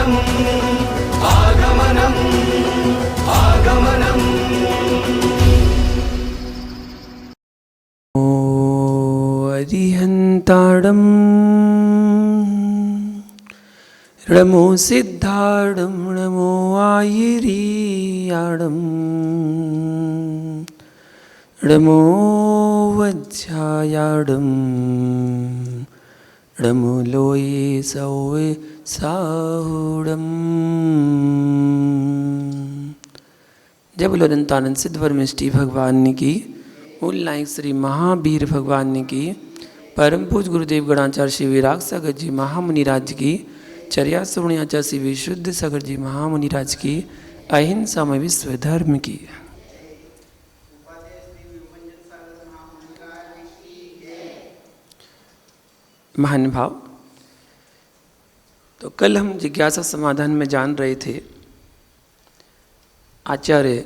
आगमनम् आगमनम् आगमनम्। अरिहन्ताडं नमो सिद्धाडं नमो आयिरीयाडं नमो वज्रायाडं नमो लोये सौवे साहुडम। जय बोलो अनंतानंद सिद्ध परमेष्टि भगवान की, मूल नायक श्री महावीर भगवान की, परम पूज गुरुदेव गणाचार्य श्री विराग सागर जी महामुनिराज की, चर्या श्रवणयाचार्य श्री विशुद्ध सागर जी महामुनिराज की, अहिंसा में विश्व धर्म की। महान भाव, तो कल हम जिज्ञासा समाधान में जान रहे थे आचार्य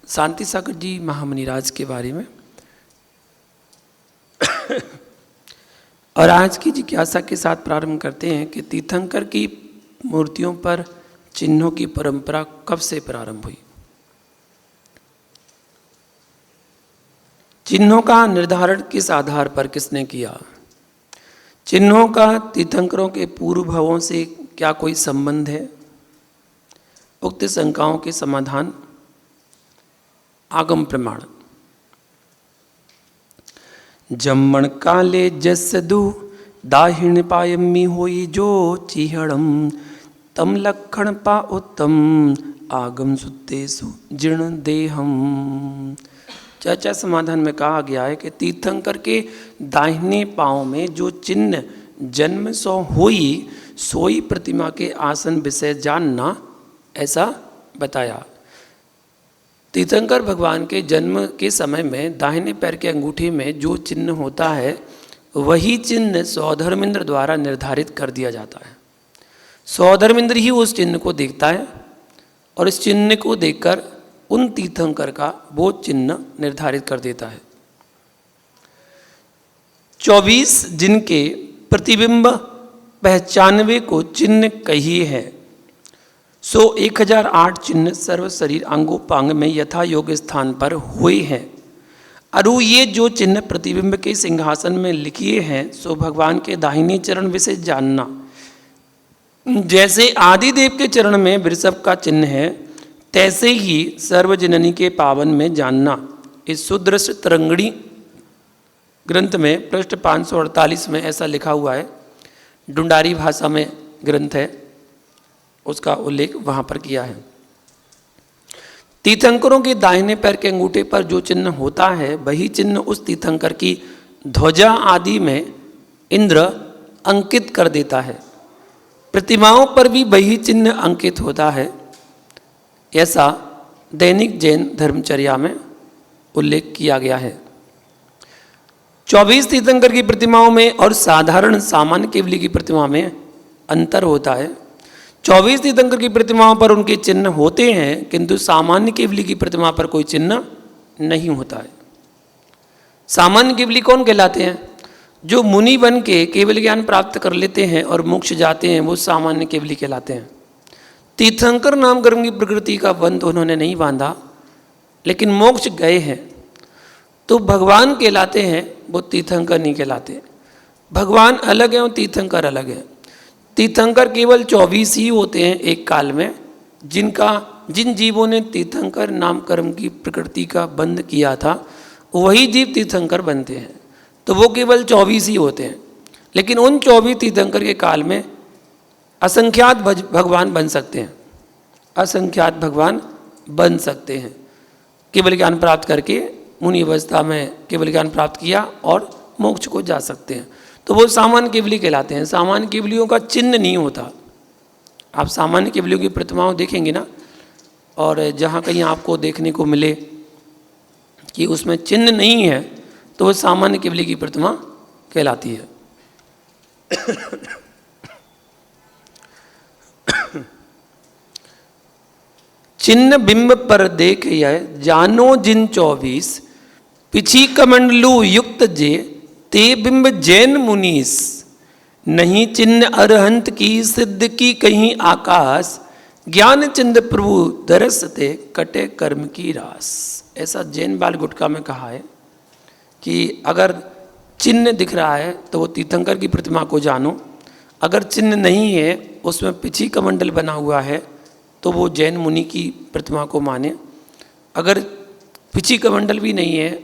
शांति सागर जी महामुनिराज के बारे में, और आज की जिज्ञासा के साथ प्रारंभ करते हैं कि तीर्थंकर की मूर्तियों पर चिन्हों की परंपरा कब से प्रारंभ हुई। चिन्हों का निर्धारण किस आधार पर किसने किया। चिन्हों का तीर्थंकरों के पूर्व भावों से क्या कोई संबंध है। उक्त शंकाओं के समाधान आगम प्रमाण। जम्मण काले जसदु दाहिण पायमी होई जो चिहड़म तम लक्षण पा उत्तम आगम सुतेसु जीर्ण देहम। चर्चा समाधान में कहा गया है कि तीर्थंकर के दाहिने पांव में जो चिन्ह जन्म सो होई सोई प्रतिमा के आसन विषय जानना, ऐसा बताया। तीर्थंकर भगवान के जन्म के समय में दाहिने पैर के अंगूठे में जो चिन्ह होता है वही चिन्ह सौधर्मेंद्र द्वारा निर्धारित कर दिया जाता है। सौधर्मेंद्र ही उस चिन्ह को देखता है और इस चिन्ह को देखकर उन तीर्थंकर का वो चिन्ह निर्धारित कर देता है। 24 जिनके प्रतिबिंब पहचानवे को चिन्ह कहिए है, सो 1008 चिन्ह सर्व शरीर अंगोपांग में यथा योग्य स्थान पर हुए हैं। अरु ये जो चिन्ह प्रतिबिंब के सिंहासन में लिखिए हैं सो भगवान के दाहिने चरण विषय जानना। जैसे आदिदेव के चरण में वृषभ का चिन्ह है, तैसे ही सर्वजननी के पावन में जानना। इस सुदृश्य तरंगणी ग्रंथ में पृष्ठ 548 में ऐसा लिखा हुआ है। ढूंढारी भाषा में ग्रंथ है, उसका उल्लेख वहां पर किया है। तीर्थंकरों के दाहिने पैर के अंगूठे पर जो चिन्ह होता है वही चिन्ह उस तीर्थंकर की ध्वजा आदि में इंद्र अंकित कर देता है। प्रतिमाओं पर भी वही चिन्ह अंकित होता है, ऐसा दैनिक जैन धर्मचर्या में उल्लेख किया गया है। 24 तीर्थंकर की प्रतिमाओं में और साधारण सामान्य केवली की प्रतिमा में अंतर होता है। 24 तीर्थंकर की प्रतिमाओं पर उनके चिन्ह होते हैं, किंतु सामान्य केवली की प्रतिमा पर कोई चिन्ह नहीं होता है। सामान्य केवली कौन कहलाते हैं? जो मुनि बन के केवल ज्ञान प्राप्त कर लेते हैं और मोक्ष जाते हैं, वो सामान्य केवली कहलाते हैं। तीर्थंकर नाम कर्म की प्रकृति का बंध उन्होंने नहीं बांधा, लेकिन मोक्ष गए हैं, तो भगवान कहलाते हैं, वो तीर्थंकर नहीं कहलाते। भगवान अलग है और तीर्थंकर अलग है। तीर्थंकर केवल 24 ही होते हैं एक काल में, जिन जीवों ने तीर्थंकर नाम कर्म की प्रकृति का बंध किया था वही जीव तीर्थंकर बनते हैं, तो वो केवल 24 ही होते हैं। लेकिन उन 24 तीर्थंकर के काल में असंख्यात भगवान बन सकते हैं, असंख्यात भगवान बन सकते हैं। केवल ज्ञान प्राप्त करके मुनि अवस्था में केवल ज्ञान प्राप्त किया और मोक्ष को जा सकते हैं, तो वो सामान्य केवली कहलाते हैं। सामान्य केवलियों का चिन्ह नहीं होता। आप सामान्य केवलियों की प्रतिमाओं देखेंगे ना, और जहाँ कहीं आपको देखने को मिले कि उसमें चिन्ह नहीं है, तो वो सामान्य केवली की प्रतिमा कहलाती है। चिन्ह बिंब पर देख यह जानो जिन 24 पिछी कमंडलू युक्त जे ते बिंब जैन मुनीस नहीं चिन्ह अरहंत की सिद्ध की कहीं आकाश, ज्ञान चिन्ह प्रभु दरसते कटे कर्म की रास। ऐसा जैन बाल गुटका में कहा है कि अगर चिन्ह दिख रहा है तो वो तीर्थंकर की प्रतिमा को जानो, अगर चिन्ह नहीं है उसमें पिछी कमंडल बना हुआ है तो वो जैन मुनि की प्रतिमा को माने, अगर पिछी कमंडल भी नहीं है,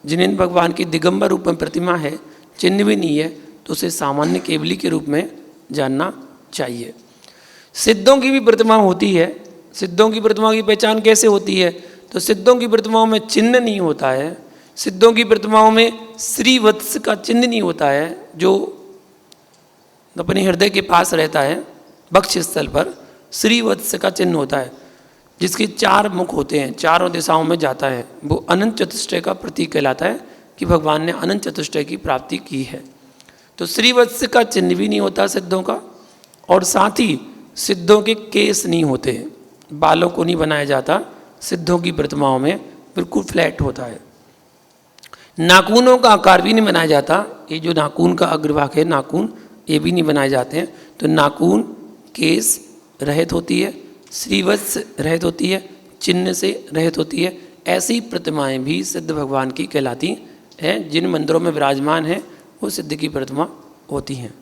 जिनेन्द्र भगवान की दिगंबर रूप में प्रतिमा है, चिन्ह भी नहीं है, तो उसे सामान्य केवली के रूप में जानना चाहिए। सिद्धों की भी प्रतिमा होती है। सिद्धों की प्रतिमा की पहचान कैसे होती है? तो सिद्धों की प्रतिमाओं में चिन्ह नहीं होता है, सिद्धों की प्रतिमाओं में श्रीवत्स का चिन्ह नहीं होता है जो अपने हृदय के पास रहता है, वक्ष स्थल पर श्रीवत्स का चिन्ह होता है, जिसके 4 मुख होते हैं, चारों दिशाओं में जाता है। वो अनंत चतुष्टय का प्रतीक कहलाता है कि भगवान ने अनंत चतुष्टय की प्राप्ति की है। तो श्रीवत्स का चिन्ह भी नहीं होता सिद्धों का, और साथ ही सिद्धों के केस नहीं होते, बालों को नहीं बनाया जाता सिद्धों की प्रतिमाओं में, बिल्कुल फ्लैट होता है। नाखूनों का आकार भी नहीं बनाया जाता, ये जो नाखून का अग्रभाग है नाखून, ये भी नहीं बनाए जाते हैं। तो नाखून केस रहित होती है, श्रीवत्स रहित होती है, चिन्ह से रहित होती है। ऐसी प्रतिमाएं भी सिद्ध भगवान की कहलाती हैं। जिन मंदिरों में विराजमान है वो सिद्ध की प्रतिमा होती हैं।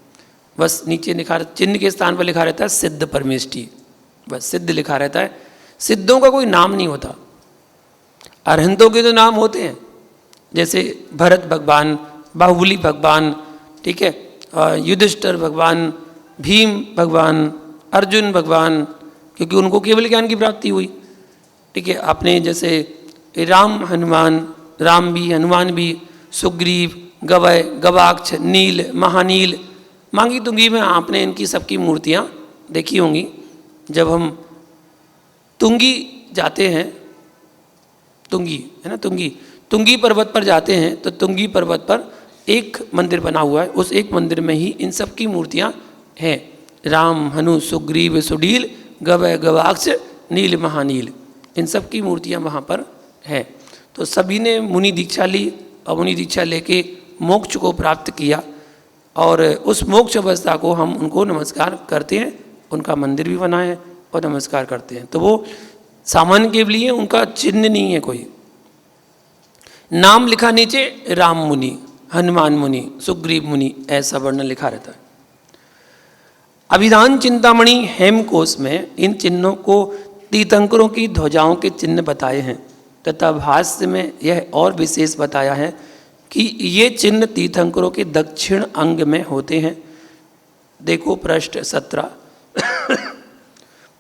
बस नीचे लिखा, चिन्ह के स्थान पर लिखा रहता है सिद्ध परमेष्टि, बस सिद्ध लिखा रहता है। सिद्धों का कोई नाम नहीं होता। अरहंतों के तो नाम होते हैं, जैसे भरत भगवान, बाहुबली भगवान, ठीक है, युधिष्ठिर भगवान, भीम भगवान, अर्जुन भगवान, क्योंकि उनको केवल ज्ञान की प्राप्ति हुई। ठीक है, आपने जैसे राम हनुमान, राम भी हनुमान भी, सुग्रीव, गवय, गवाक्ष, नील, महानील, मांगी तुंगी में आपने इनकी सबकी मूर्तियाँ देखी होंगी। जब हम तुंगी जाते हैं, तुंगी है ना, तुंगी पर्वत पर जाते हैं तो तुंगी पर्वत पर एक मंदिर बना हुआ है, उस एक मंदिर में ही इन सब की मूर्तियाँ हैं। राम, हनु, सुग्रीव, सुडील, गवय, गवाक्ष, नील, महानील, इन सब की मूर्तियाँ वहाँ पर हैं। तो सभी ने मुनि दीक्षा ली और मुनि दीक्षा लेके मोक्ष को प्राप्त किया, और उस मोक्ष अवस्था को हम उनको नमस्कार करते हैं, उनका मंदिर भी बना है और नमस्कार करते हैं। तो वो सामान्य के लिए उनका चिन्ह नहीं है कोई। नाम लिखा नीचे राम मुनि, हनुमान मुनि, सुग्रीव मुनि, ऐसा वर्णन लिखा रहता है। अभिधान चिंतामणि हेमकोश में इन चिन्हों को तीर्थंकरों की ध्वजाओं के चिन्ह बताए हैं, तथा भाष्य में यह और विशेष बताया है कि ये चिन्ह तीर्थंकरों के दक्षिण अंग में होते हैं। देखो पृष्ठ 17।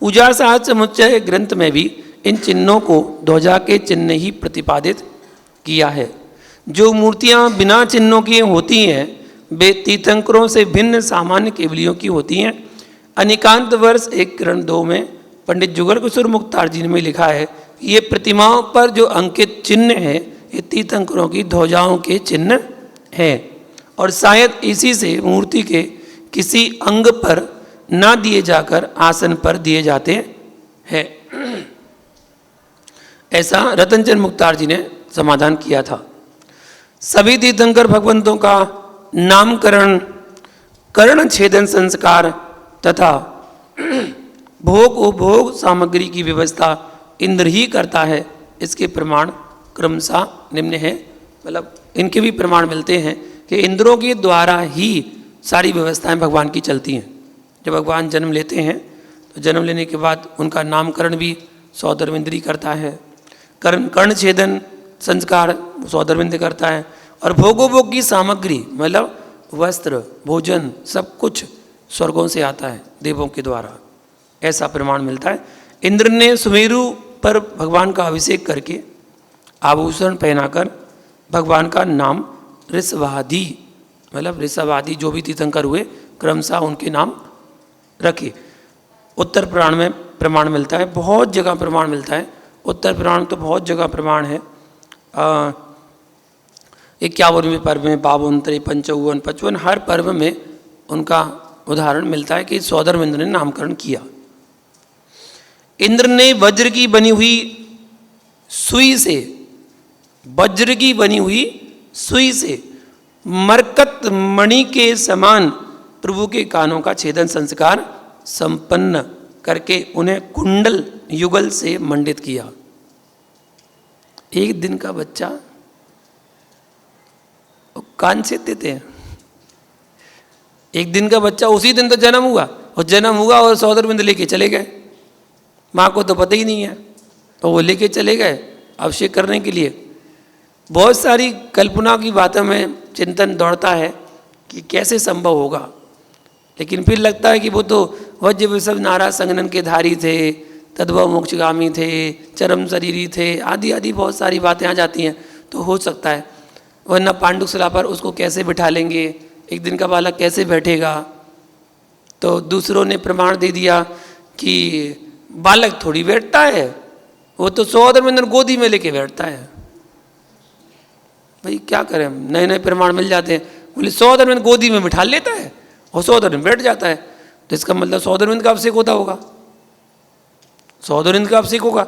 पूजा साहित्य समुच्चय ग्रंथ में भी इन चिन्हों को ध्वजा के चिन्ह ही प्रतिपादित किया है। जो मूर्तियां बिना चिन्हों की होती हैं वे तीर्थंकरों से भिन्न सामान्य केवलियों की होती हैं। अनिकांत वर्ष 1:2 में पंडित जुगल किशोर मुक्तार जी ने लिखा है, ये प्रतिमाओं पर जो अंकित चिन्ह है ये तीर्थंकरों की ध्वजाओं के चिन्ह है, और शायद इसी से मूर्ति के किसी अंग पर ना दिए जाकर आसन पर दिए जाते हैं। ऐसा रतनचंद मुक्तार जी ने समाधान किया था। सभी तीर्थंकर भगवंतों का नामकरण, कर्ण छेदन संस्कार तथा भोग उपभोग सामग्री की व्यवस्था इंद्र ही करता है। इसके प्रमाण क्रमशः निम्न है, मतलब इनके भी प्रमाण मिलते हैं कि इंद्रों के द्वारा ही सारी व्यवस्थाएं भगवान की चलती हैं। जब भगवान जन्म लेते हैं तो जन्म लेने के बाद उनका नामकरण भी सौधर्मेंद्र ही करता है, कर्ण छेदन संस्कार सौधर्मेंद्र करता है, और भोगोपभोग की सामग्री मतलब वस्त्र, भोजन, सब कुछ स्वर्गों से आता है देवों के द्वारा, ऐसा प्रमाण मिलता है। इंद्र ने सुमेरु पर भगवान का अभिषेक करके आभूषण पहनाकर भगवान का नाम ऋषभादि, मतलब ऋषभादि जो भी तीर्थंकर हुए क्रमशः उनके नाम रखे। उत्तर पुराण में प्रमाण मिलता है, बहुत जगह प्रमाण मिलता है। उत्तर पुराण तो बहुत जगह प्रमाण है। 51वें पर्व में, 52, 53, 54, 55 हर पर्व में उनका उदाहरण मिलता है कि सौधर्म इंद्र ने नामकरण किया। इंद्र ने वज्र की बनी हुई सुई से, वज्र की बनी हुई सुई से मरकत मणि के समान प्रभु के कानों का छेदन संस्कार संपन्न करके उन्हें कुंडल युगल से मंडित किया। एक दिन का बच्चा कान छेद देते हैं। एक दिन का बच्चा, उसी दिन तो जन्म हुआ, और जन्म हुआ और सौदरबिंद लेके चले गए। माँ को तो पता ही नहीं है, तो वो लेके चले गए अभिषेक करने के लिए। बहुत सारी कल्पना की बातों में चिंतन दौड़ता है कि कैसे संभव होगा, लेकिन फिर लगता है कि वो तो वज्र विषव नारा संगनन के धारी थे, तद्भव मोक्षगामी थे, चरम शरीरी थे, आदि आदि बहुत सारी बातें आ जाती हैं, तो हो सकता है। वरना पांडुक शिला पर उसको कैसे बिठा लेंगे, एक दिन का बालक कैसे बैठेगा। तो दूसरों ने प्रमाण दे दिया कि बालक थोड़ी बैठता है, वो तो सौदरबिंद गोदी में लेके बैठता है। भाई क्या करें, नए नए प्रमाण मिल जाते हैं। बोले सौदरबिंद गोदी में बिठा लेता है और सौदरबिंद बैठ जाता है, तो इसका मतलब सौदरबिंद का अभिषेक होता होगा, सौदरबिंद का अभिषेक होगा।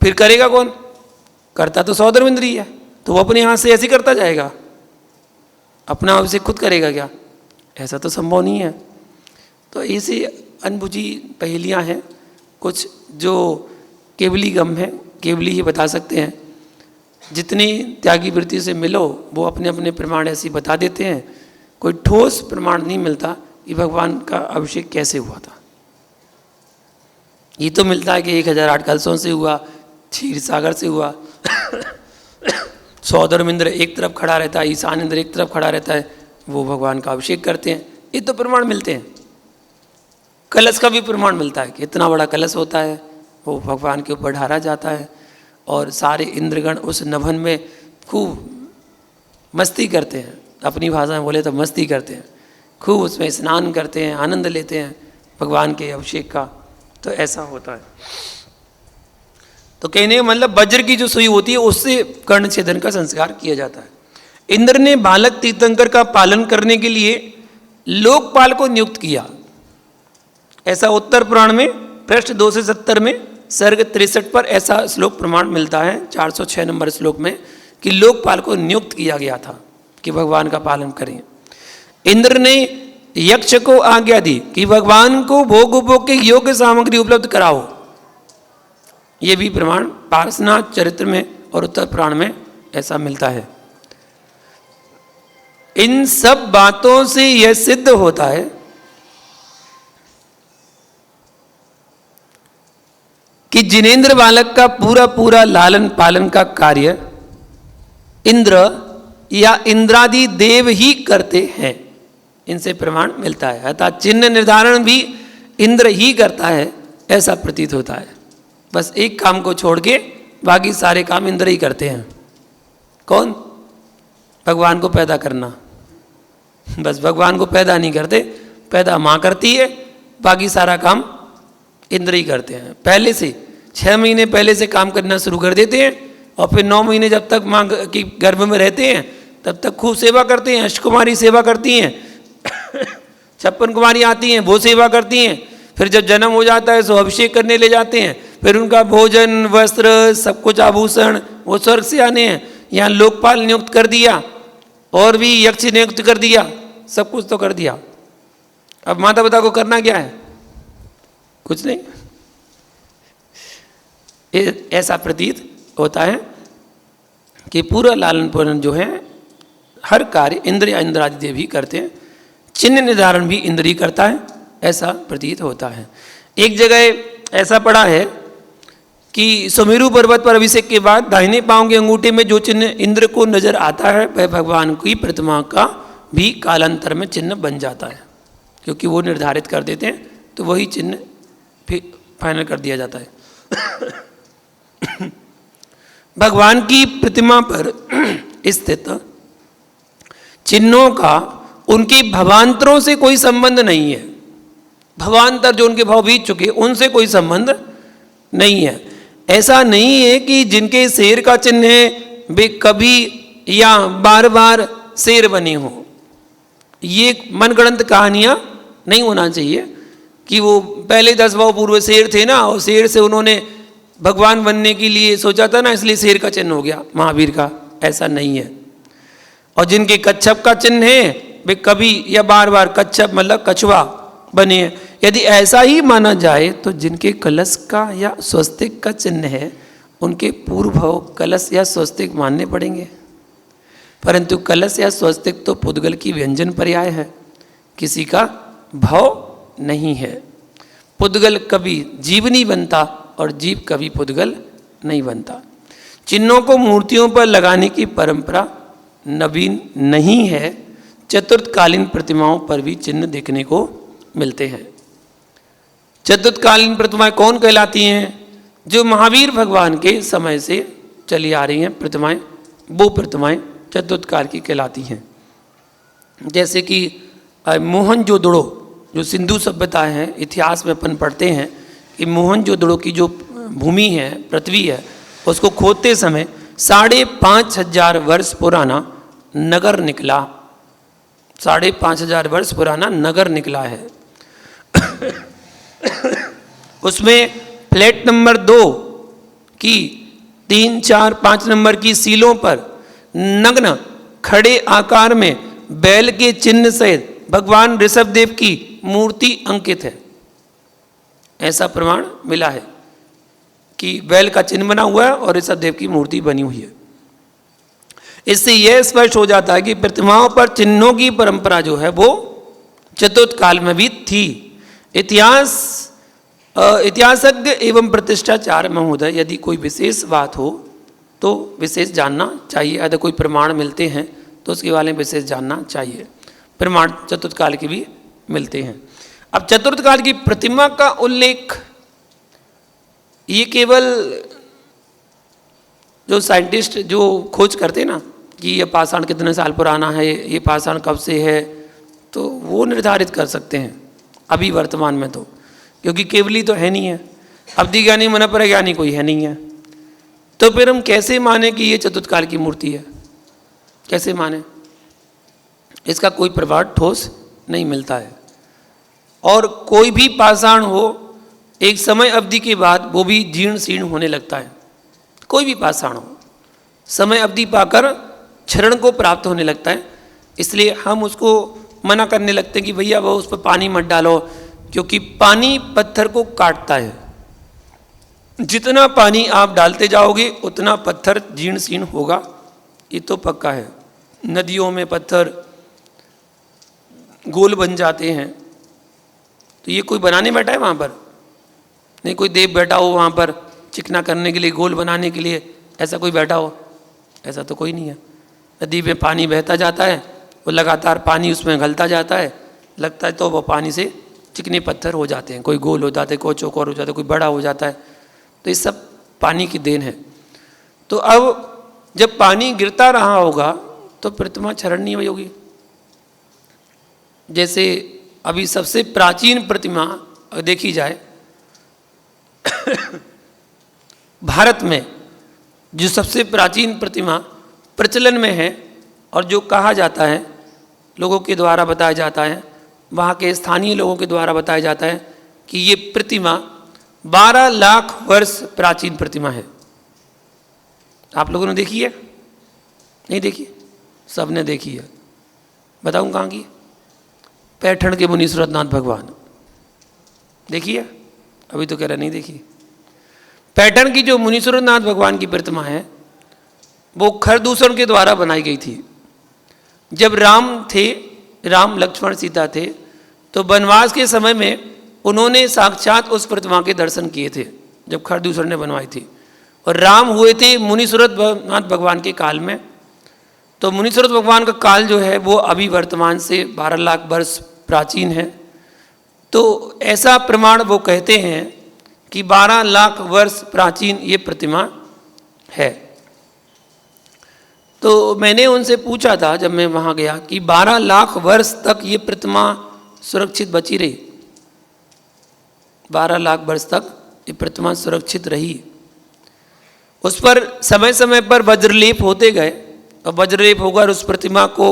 फिर करेगा कौन? करता तो सौदरबिंद ही है, तो वो अपने हाथ से ऐसे करता जाएगा, अपना अभिषेक खुद करेगा क्या? ऐसा तो संभव नहीं है। तो ऐसी अनबुझी पहेलियां हैं कुछ, जो केवली गम है, केवली ही बता सकते हैं। जितनी त्यागी वृत्ति से मिलो वो अपने अपने प्रमाण ऐसे बता देते हैं, कोई ठोस प्रमाण नहीं मिलता कि भगवान का अभिषेक कैसे हुआ था। ये तो मिलता है कि 1008 कलशों से हुआ, क्षीर सागर से हुआ, सौदरबिंद एक तरफ खड़ा रहता है, ईशान इंद्र एक तरफ खड़ा रहता है, वो भगवान का अभिषेक करते हैं। ये तो प्रमाण मिलते हैं। कलश का भी प्रमाण मिलता है कि इतना बड़ा कलश होता है, वो भगवान के ऊपर ढारा जाता है और सारे इंद्रगण उस नभन में खूब मस्ती करते हैं। अपनी भाषा में बोले तो मस्ती करते हैं, खूब उसमें स्नान करते हैं, आनंद लेते हैं भगवान के अभिषेक का। तो ऐसा होता है। तो कहने का मतलब वज्र की जो सुई होती है उससे कर्ण छेदन का संस्कार किया जाता है। इंद्र ने बालक तीर्थंकर का पालन करने के लिए लोकपाल को नियुक्त किया। ऐसा उत्तर पुराण में पृष्ठ 270 में सर्ग 63 पर ऐसा श्लोक प्रमाण मिलता है, 406 नंबर श्लोक में, कि लोकपाल को नियुक्त किया गया था कि भगवान का पालन करें। इंद्र ने यक्ष को आज्ञा दी कि भगवान को भोग उपभोग के योग्य सामग्री उपलब्ध कराओ। ये भी प्रमाण पार्श्वनाथ चरित्र में और उत्तर पुराण में ऐसा मिलता है। इन सब बातों से यह सिद्ध होता है कि जिनेंद्र बालक का पूरा पूरा लालन पालन का कार्य इंद्र या इंद्रादि देव ही करते हैं। इनसे प्रमाण मिलता है, अर्थात चिन्ह निर्धारण भी इंद्र ही करता है, ऐसा प्रतीत होता है। बस एक काम को छोड़ के बाकी सारे काम इंद्र ही करते हैं। कौन? भगवान को पैदा करना। बस भगवान को पैदा नहीं करते, पैदा माँ करती है, बाकी सारा काम इंद्र ही करते हैं। पहले से 6 महीने पहले से काम करना शुरू कर देते हैं, और फिर 9 महीने जब तक माँ की गर्भ में रहते हैं तब तक खूब सेवा करते हैं। अष्टकुमारी सेवा करती हैं, 56 कुमारी आती हैं, वो सेवा करती हैं। फिर जब जन्म हो जाता है तो अभिषेक करने ले जाते हैं, फिर उनका भोजन वस्त्र सब कुछ आभूषण वो स्वर्ग से आने हैं। यहाँ लोकपाल नियुक्त कर दिया और भी यक्ष नियुक्त कर दिया, सब कुछ तो कर दिया। अब माता पिता को करना क्या है? कुछ नहीं। ऐसा प्रतीत होता है कि पूरा लालन पालन जो है हर कार्य इंद्र या इंद्रादि देव ही करते हैं। चिन्ह निर्धारण भी इंद्र ही करता है, ऐसा प्रतीत होता है। एक जगह ऐसा पड़ा है कि सुमेरु पर्वत पर अभिषेक के बाद दाहिने पांव के अंगूठे में जो चिन्ह इंद्र को नजर आता है वह भगवान की प्रतिमा का भी कालांतर में चिन्ह बन जाता है, क्योंकि वो निर्धारित कर देते हैं तो वही चिन्ह फिर फाइनल कर दिया जाता है। भगवान की प्रतिमा पर स्थित चिन्हों का उनके भवांतरों से कोई संबंध नहीं है। भवांतर जो उनके भाव बीत चुके उनसे कोई संबंध नहीं है। ऐसा नहीं है कि जिनके शेर का चिन्ह है वे कभी या बार बार शेर बने हों। ये मनगढ़ंत कहानियां नहीं होना चाहिए कि वो पहले 10 भाव पूर्व शेर थे ना, और शेर से उन्होंने भगवान बनने के लिए सोचा था ना, इसलिए शेर का चिन्ह हो गया महावीर का। ऐसा नहीं है। और जिनके कच्छप का चिन्ह है वे कभी या बार बार कच्छप मतलब कछुआ बने हैं। यदि ऐसा ही माना जाए तो जिनके कलश का या स्वस्तिक का चिन्ह है उनके पूर्व भाव कलश या स्वस्तिक मानने पड़ेंगे, परंतु कलश या स्वस्तिक तो पुद्गल की व्यंजन पर्याय है, किसी का भाव नहीं है। पुद्गल कभी जीव नहीं बनता और जीव कभी पुद्गल नहीं बनता। चिन्हों को मूर्तियों पर लगाने की परंपरा नवीन नहीं है। चतुर्थकालीन प्रतिमाओं पर भी चिन्ह देखने को मिलते हैं। चतुर्थकालीन प्रतिमाएं कौन कहलाती हैं? जो महावीर भगवान के समय से चली आ रही हैं प्रतिमाएं, वो प्रतिमाएं चतुर्थकाल की कहलाती हैं। जैसे कि मोहनजोदड़ो जो सिंधु सभ्यता है, इतिहास में अपन पढ़ते हैं कि मोहनजोदड़ो की जो भूमि है, पृथ्वी है, उसको खोदते समय 5,500 वर्ष पुराना नगर निकला। 5,500 वर्ष पुराना नगर निकला है। उसमें प्लेट नंबर 2 की 3, 4, 5 नंबर की सीलों पर नग्न खड़े आकार में बैल के चिन्ह सहित भगवान ऋषभदेव की मूर्ति अंकित है। ऐसा प्रमाण मिला है कि बैल का चिन्ह बना हुआ है और ऋषभदेव की मूर्ति बनी हुई है। इससे यह स्पष्ट हो जाता है कि प्रतिमाओं पर चिन्हों की परंपरा जो है वो चतुर्थ काल में भी थी। इतिहासज्ञ एवं प्रतिष्ठाचार्य महोदय यदि कोई विशेष बात हो तो विशेष जानना चाहिए। यदि कोई प्रमाण मिलते हैं तो उसके बारे में विशेष जानना चाहिए। प्रमाण चतुर्थ काल के भी मिलते हैं। अब चतुर्थ काल की प्रतिमा का उल्लेख ये केवल जो साइंटिस्ट जो खोज करते हैं ना कि ये पाषाण कितने साल पुराना है, ये पाषाण कब से है, तो वो निर्धारित कर सकते हैं अभी वर्तमान में, तो क्योंकि केवली तो है नहीं है, अवधि ज्ञानी मन पर ज्ञानी कोई है नहीं है, तो फिर हम कैसे माने कि ये चतुर्थ काल की मूर्ति है? कैसे माने? इसका कोई प्रमाण ठोस नहीं मिलता है। और कोई भी पाषाण हो एक समय अवधि के बाद वो भी जीर्ण शीर्ण होने लगता है। कोई भी पाषाण हो समय अवधि पाकर क्षरण को प्राप्त होने लगता है। इसलिए हम उसको मना करने लगते हैं कि भैया वो उस पर पानी मत डालो, क्योंकि पानी पत्थर को काटता है। जितना पानी आप डालते जाओगे उतना पत्थर जीर्ण शीर्ण होगा, ये तो पक्का है। नदियों में पत्थर गोल बन जाते हैं, तो ये कोई बनाने बैठा है वहाँ पर? नहीं, कोई देव बैठा हो वहाँ पर चिकना करने के लिए, गोल बनाने के लिए, ऐसा कोई बैठा हो? ऐसा तो कोई नहीं है। नदी में पानी बहता जाता है, वो लगातार पानी उसमें घलता जाता है, लगता है तो वो पानी से चिकने पत्थर हो जाते हैं, कोई गोल हो जाते हैं, कोई चौकोर हो जाता है, कोई बड़ा हो जाता है। तो ये सब पानी की देन है। तो अब जब पानी गिरता रहा होगा तो प्रतिमा क्षरण नहीं हुई होगी। जैसे अभी सबसे प्राचीन प्रतिमा देखी जाए भारत में जो सबसे प्राचीन प्रतिमा प्रचलन में है और जो कहा जाता है, लोगों के द्वारा बताया जाता है, वहाँ के स्थानीय लोगों के द्वारा बताया जाता है कि ये प्रतिमा 12 लाख वर्ष प्राचीन प्रतिमा है। आप लोगों ने देखी है? नहीं देखी? सब ने देखी है। बताऊं कहाँ की? पैठण के मुनीश्वरनाथ भगवान देखी है? अभी तो कह रहा नहीं देखी। पैठण की जो मुनीश्वरनाथ भगवान की प्रतिमा है वो खरदूषण के द्वारा बनाई गई थी। जब राम लक्ष्मण सीता थे तो वनवास के समय में उन्होंने साक्षात उस प्रतिमा के दर्शन किए थे जब खरदूषण ने बनवाई थी। और राम हुए थे मुनीश्वरनाथ भगवान के काल में। तो मुनीश्वरनाथ भगवान का काल जो है वो अभी वर्तमान से 12 लाख वर्ष प्राचीन है। तो ऐसा प्रमाण वो कहते हैं कि 12 लाख वर्ष प्राचीन ये प्रतिमा है। तो मैंने उनसे पूछा था जब मैं वहाँ गया कि 12 लाख वर्ष तक ये प्रतिमा सुरक्षित बची रही। 12 लाख वर्ष तक ये प्रतिमा सुरक्षित रही। उस पर समय समय पर वज्रलेप होते गए और वज्रलेप होकर उस प्रतिमा को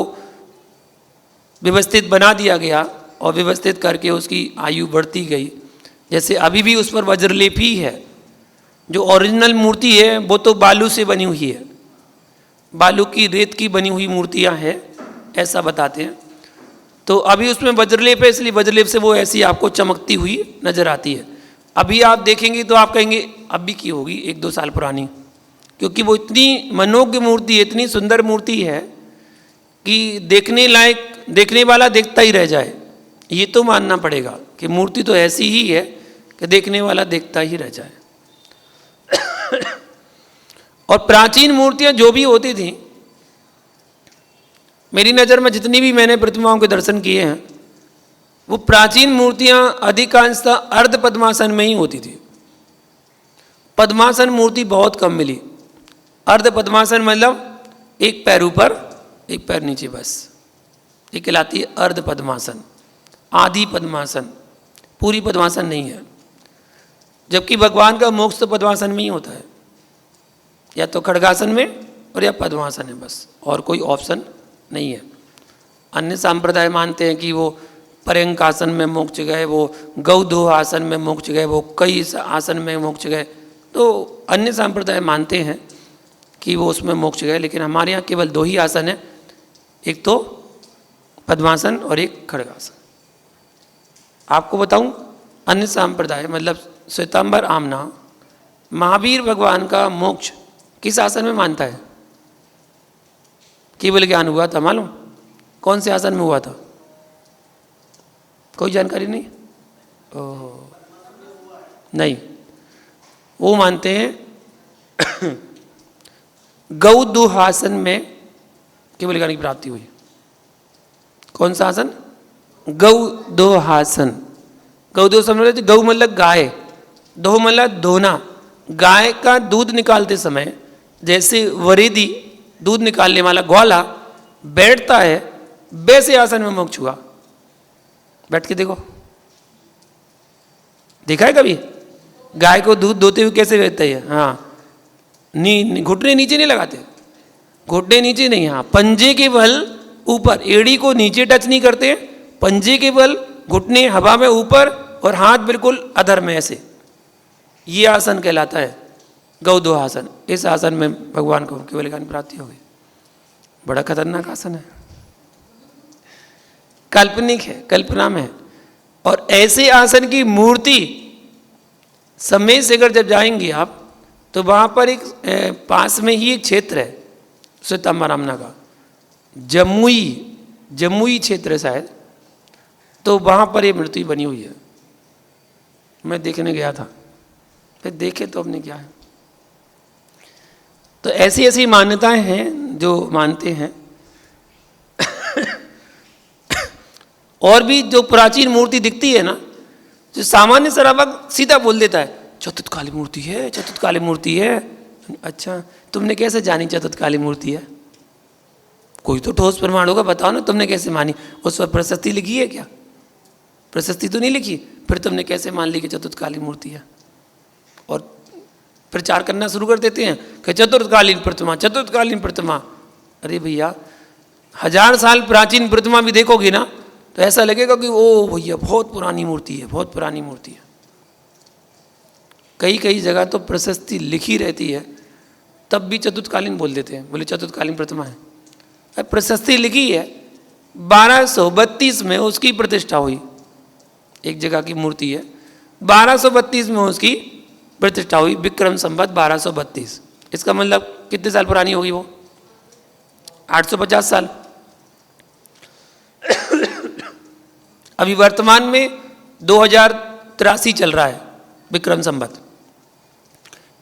व्यवस्थित बना दिया गया और व्यवस्थित करके उसकी आयु बढ़ती गई। जैसे अभी भी उस पर वज्रलेप ही है। जो ओरिजिनल मूर्ति है वो तो बालू से बनी हुई है, बालू की रेत की बनी हुई मूर्तियां हैं, ऐसा बताते हैं। तो अभी उसमें वज्रलेप है, इसलिए वज्रलेप से वो ऐसी आपको चमकती हुई नजर आती है। अभी आप देखेंगे तो आप कहेंगे अभी की होगी 1-2 साल पुरानी, क्योंकि वो इतनी मनोज्ञ मूर्ति है, इतनी सुंदर मूर्ति है कि देखने लायक, देखने वाला देखता ही रह जाए। ये तो मानना पड़ेगा कि मूर्ति तो ऐसी ही है कि देखने वाला देखता ही रह जाए। और प्राचीन मूर्तियां जो भी होती थी, मेरी नज़र में जितनी भी मैंने प्रतिमाओं के दर्शन किए हैं, वो प्राचीन मूर्तियां अधिकांशतः अर्ध पद्मासन में ही होती थी। पद्मासन मूर्ति बहुत कम मिली। अर्ध पद्मासन मतलब एक पैर ऊपर एक पैर नीचे, बस ये कहलाती है अर्ध पद्मासन। आधी पद्मासन, पूरी पद्मासन नहीं है। जबकि भगवान का मोक्ष तो पद्मासन में ही होता है, या तो खड्गासन में और या पद्मासन है, बस और कोई ऑप्शन नहीं है। अन्य संप्रदाय मानते हैं कि वो पर्यंकासन में मोक्ष गए, वो गौधो आसन में मोक्ष गए, वो कई आसन में मोक्ष गए। तो अन्य संप्रदाय मानते हैं कि वो उसमें मोक्ष गए, लेकिन हमारे यहाँ केवल 2 ही आसन है, एक तो पद्मासन और एक खड्गासन। आपको बताऊं, अन्य संप्रदाय मतलब श्वेतांबर आमना महावीर भगवान का मोक्ष किस आसन में मानता है? केवल ज्ञान हुआ था, मालूम कौन से आसन में हुआ था? कोई जानकारी नहीं? ओह नहीं, वो मानते हैं गौदुहासन में केवल ज्ञान की प्राप्ति हुई। कौन सा आसन? गौदुहासन। गौदुहासन मतलब गौ मतलब गाय, दो मतलब धोना। गाय का दूध निकालते समय जैसे वरेदी दूध निकालने वाला ग्वाला बैठता है, वैसे आसन में मोक्ष हुआ। बैठ के देखो, देखा है कभी गाय को दूध दोते हुए कैसे बैठता है? हाँ, घुटने नीचे नहीं लगाते, घुटने नीचे नहीं, हाँ पंजे के बल ऊपर, एड़ी को नीचे टच नहीं करते, पंजे के बल घुटने हवा में ऊपर और हाथ बिल्कुल अधर में ऐसे। ये आसन कहलाता है गौदुहासन। इस आसन में भगवान को केवल ज्ञान प्राप्ति हो गई। बड़ा खतरनाक आसन है, काल्पनिक है, कल्पना में है। और ऐसे आसन की मूर्ति समय से अगर जब जाएंगे आप, तो वहाँ पर एक पास में ही एक क्षेत्र है श्वेतांबरामना का, जमुई क्षेत्र है शायद, तो वहाँ पर ये मूर्ति बनी हुई है। मैं देखने गया था, फिर देखे तो अपने क्या है। तो ऐसी ऐसी मान्यताएं हैं जो मानते हैं। और भी जो प्राचीन मूर्ति दिखती है ना, जो सामान्य सराबक सीधा बोल देता है चतुर्काली मूर्ति है, चतुर्काली मूर्ति है। अच्छा, तुमने कैसे जानी चतुर्काली मूर्ति है? कोई तो ठोस प्रमाण होगा, बताओ ना तुमने कैसे मानी? उस पर प्रशस्ति लिखी है क्या? प्रशस्ति तो नहीं लिखी, फिर तुमने कैसे मान ली कि चतुर्काली मूर्ति है? और प्रचार करना शुरू कर देते हैं कि चतुर्थकालीन प्रतिमा, चतुर्थकालीन प्रतिमा। अरे भैया, 1000 साल प्राचीन प्रतिमा भी देखोगे ना, तो ऐसा लगेगा कि ओ भैया बहुत पुरानी मूर्ति है, बहुत पुरानी मूर्ति है। कई कई जगह तो प्रशस्ति लिखी रहती है, तब भी चतुर्थकालीन बोल देते हैं, बोले चतुर्थकालीन प्रतिमा है। अब प्रशस्ति लिखी है, 1232 में उसकी प्रतिष्ठा हुई। एक जगह की मूर्ति है, 1232 में उसकी प्रतिष्ठा हुई, विक्रम संवत 1232। इसका मतलब कितने साल पुरानी होगी वो? 850 साल। अभी वर्तमान में 2083 चल रहा है विक्रम संवत।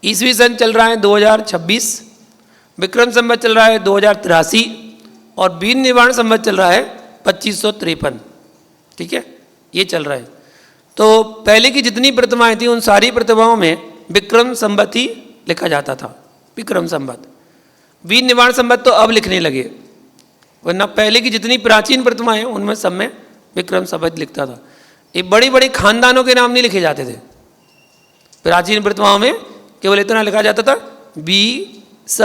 ईसवी सन चल रहा है 2026, विक्रम संवत चल रहा है 2083 और बीन निवारण संवत चल रहा है 2553। ठीक है, ये चल रहा है। तो पहले की जितनी प्रतिमाएं थी उन सारी प्रतिमाओं में विक्रम संवत ही लिखा जाता था, विक्रम संवत। बीन निवारण संवत तो अब लिखने लगे, वरना पहले की जितनी प्राचीन प्रतिमाएं उनमें सब में विक्रम संवत लिखता था। ये बड़ी बड़ी खानदानों के नाम नहीं लिखे जाते थे प्राचीन प्रतिमाओं में, केवल इतना लिखा जाता था बी स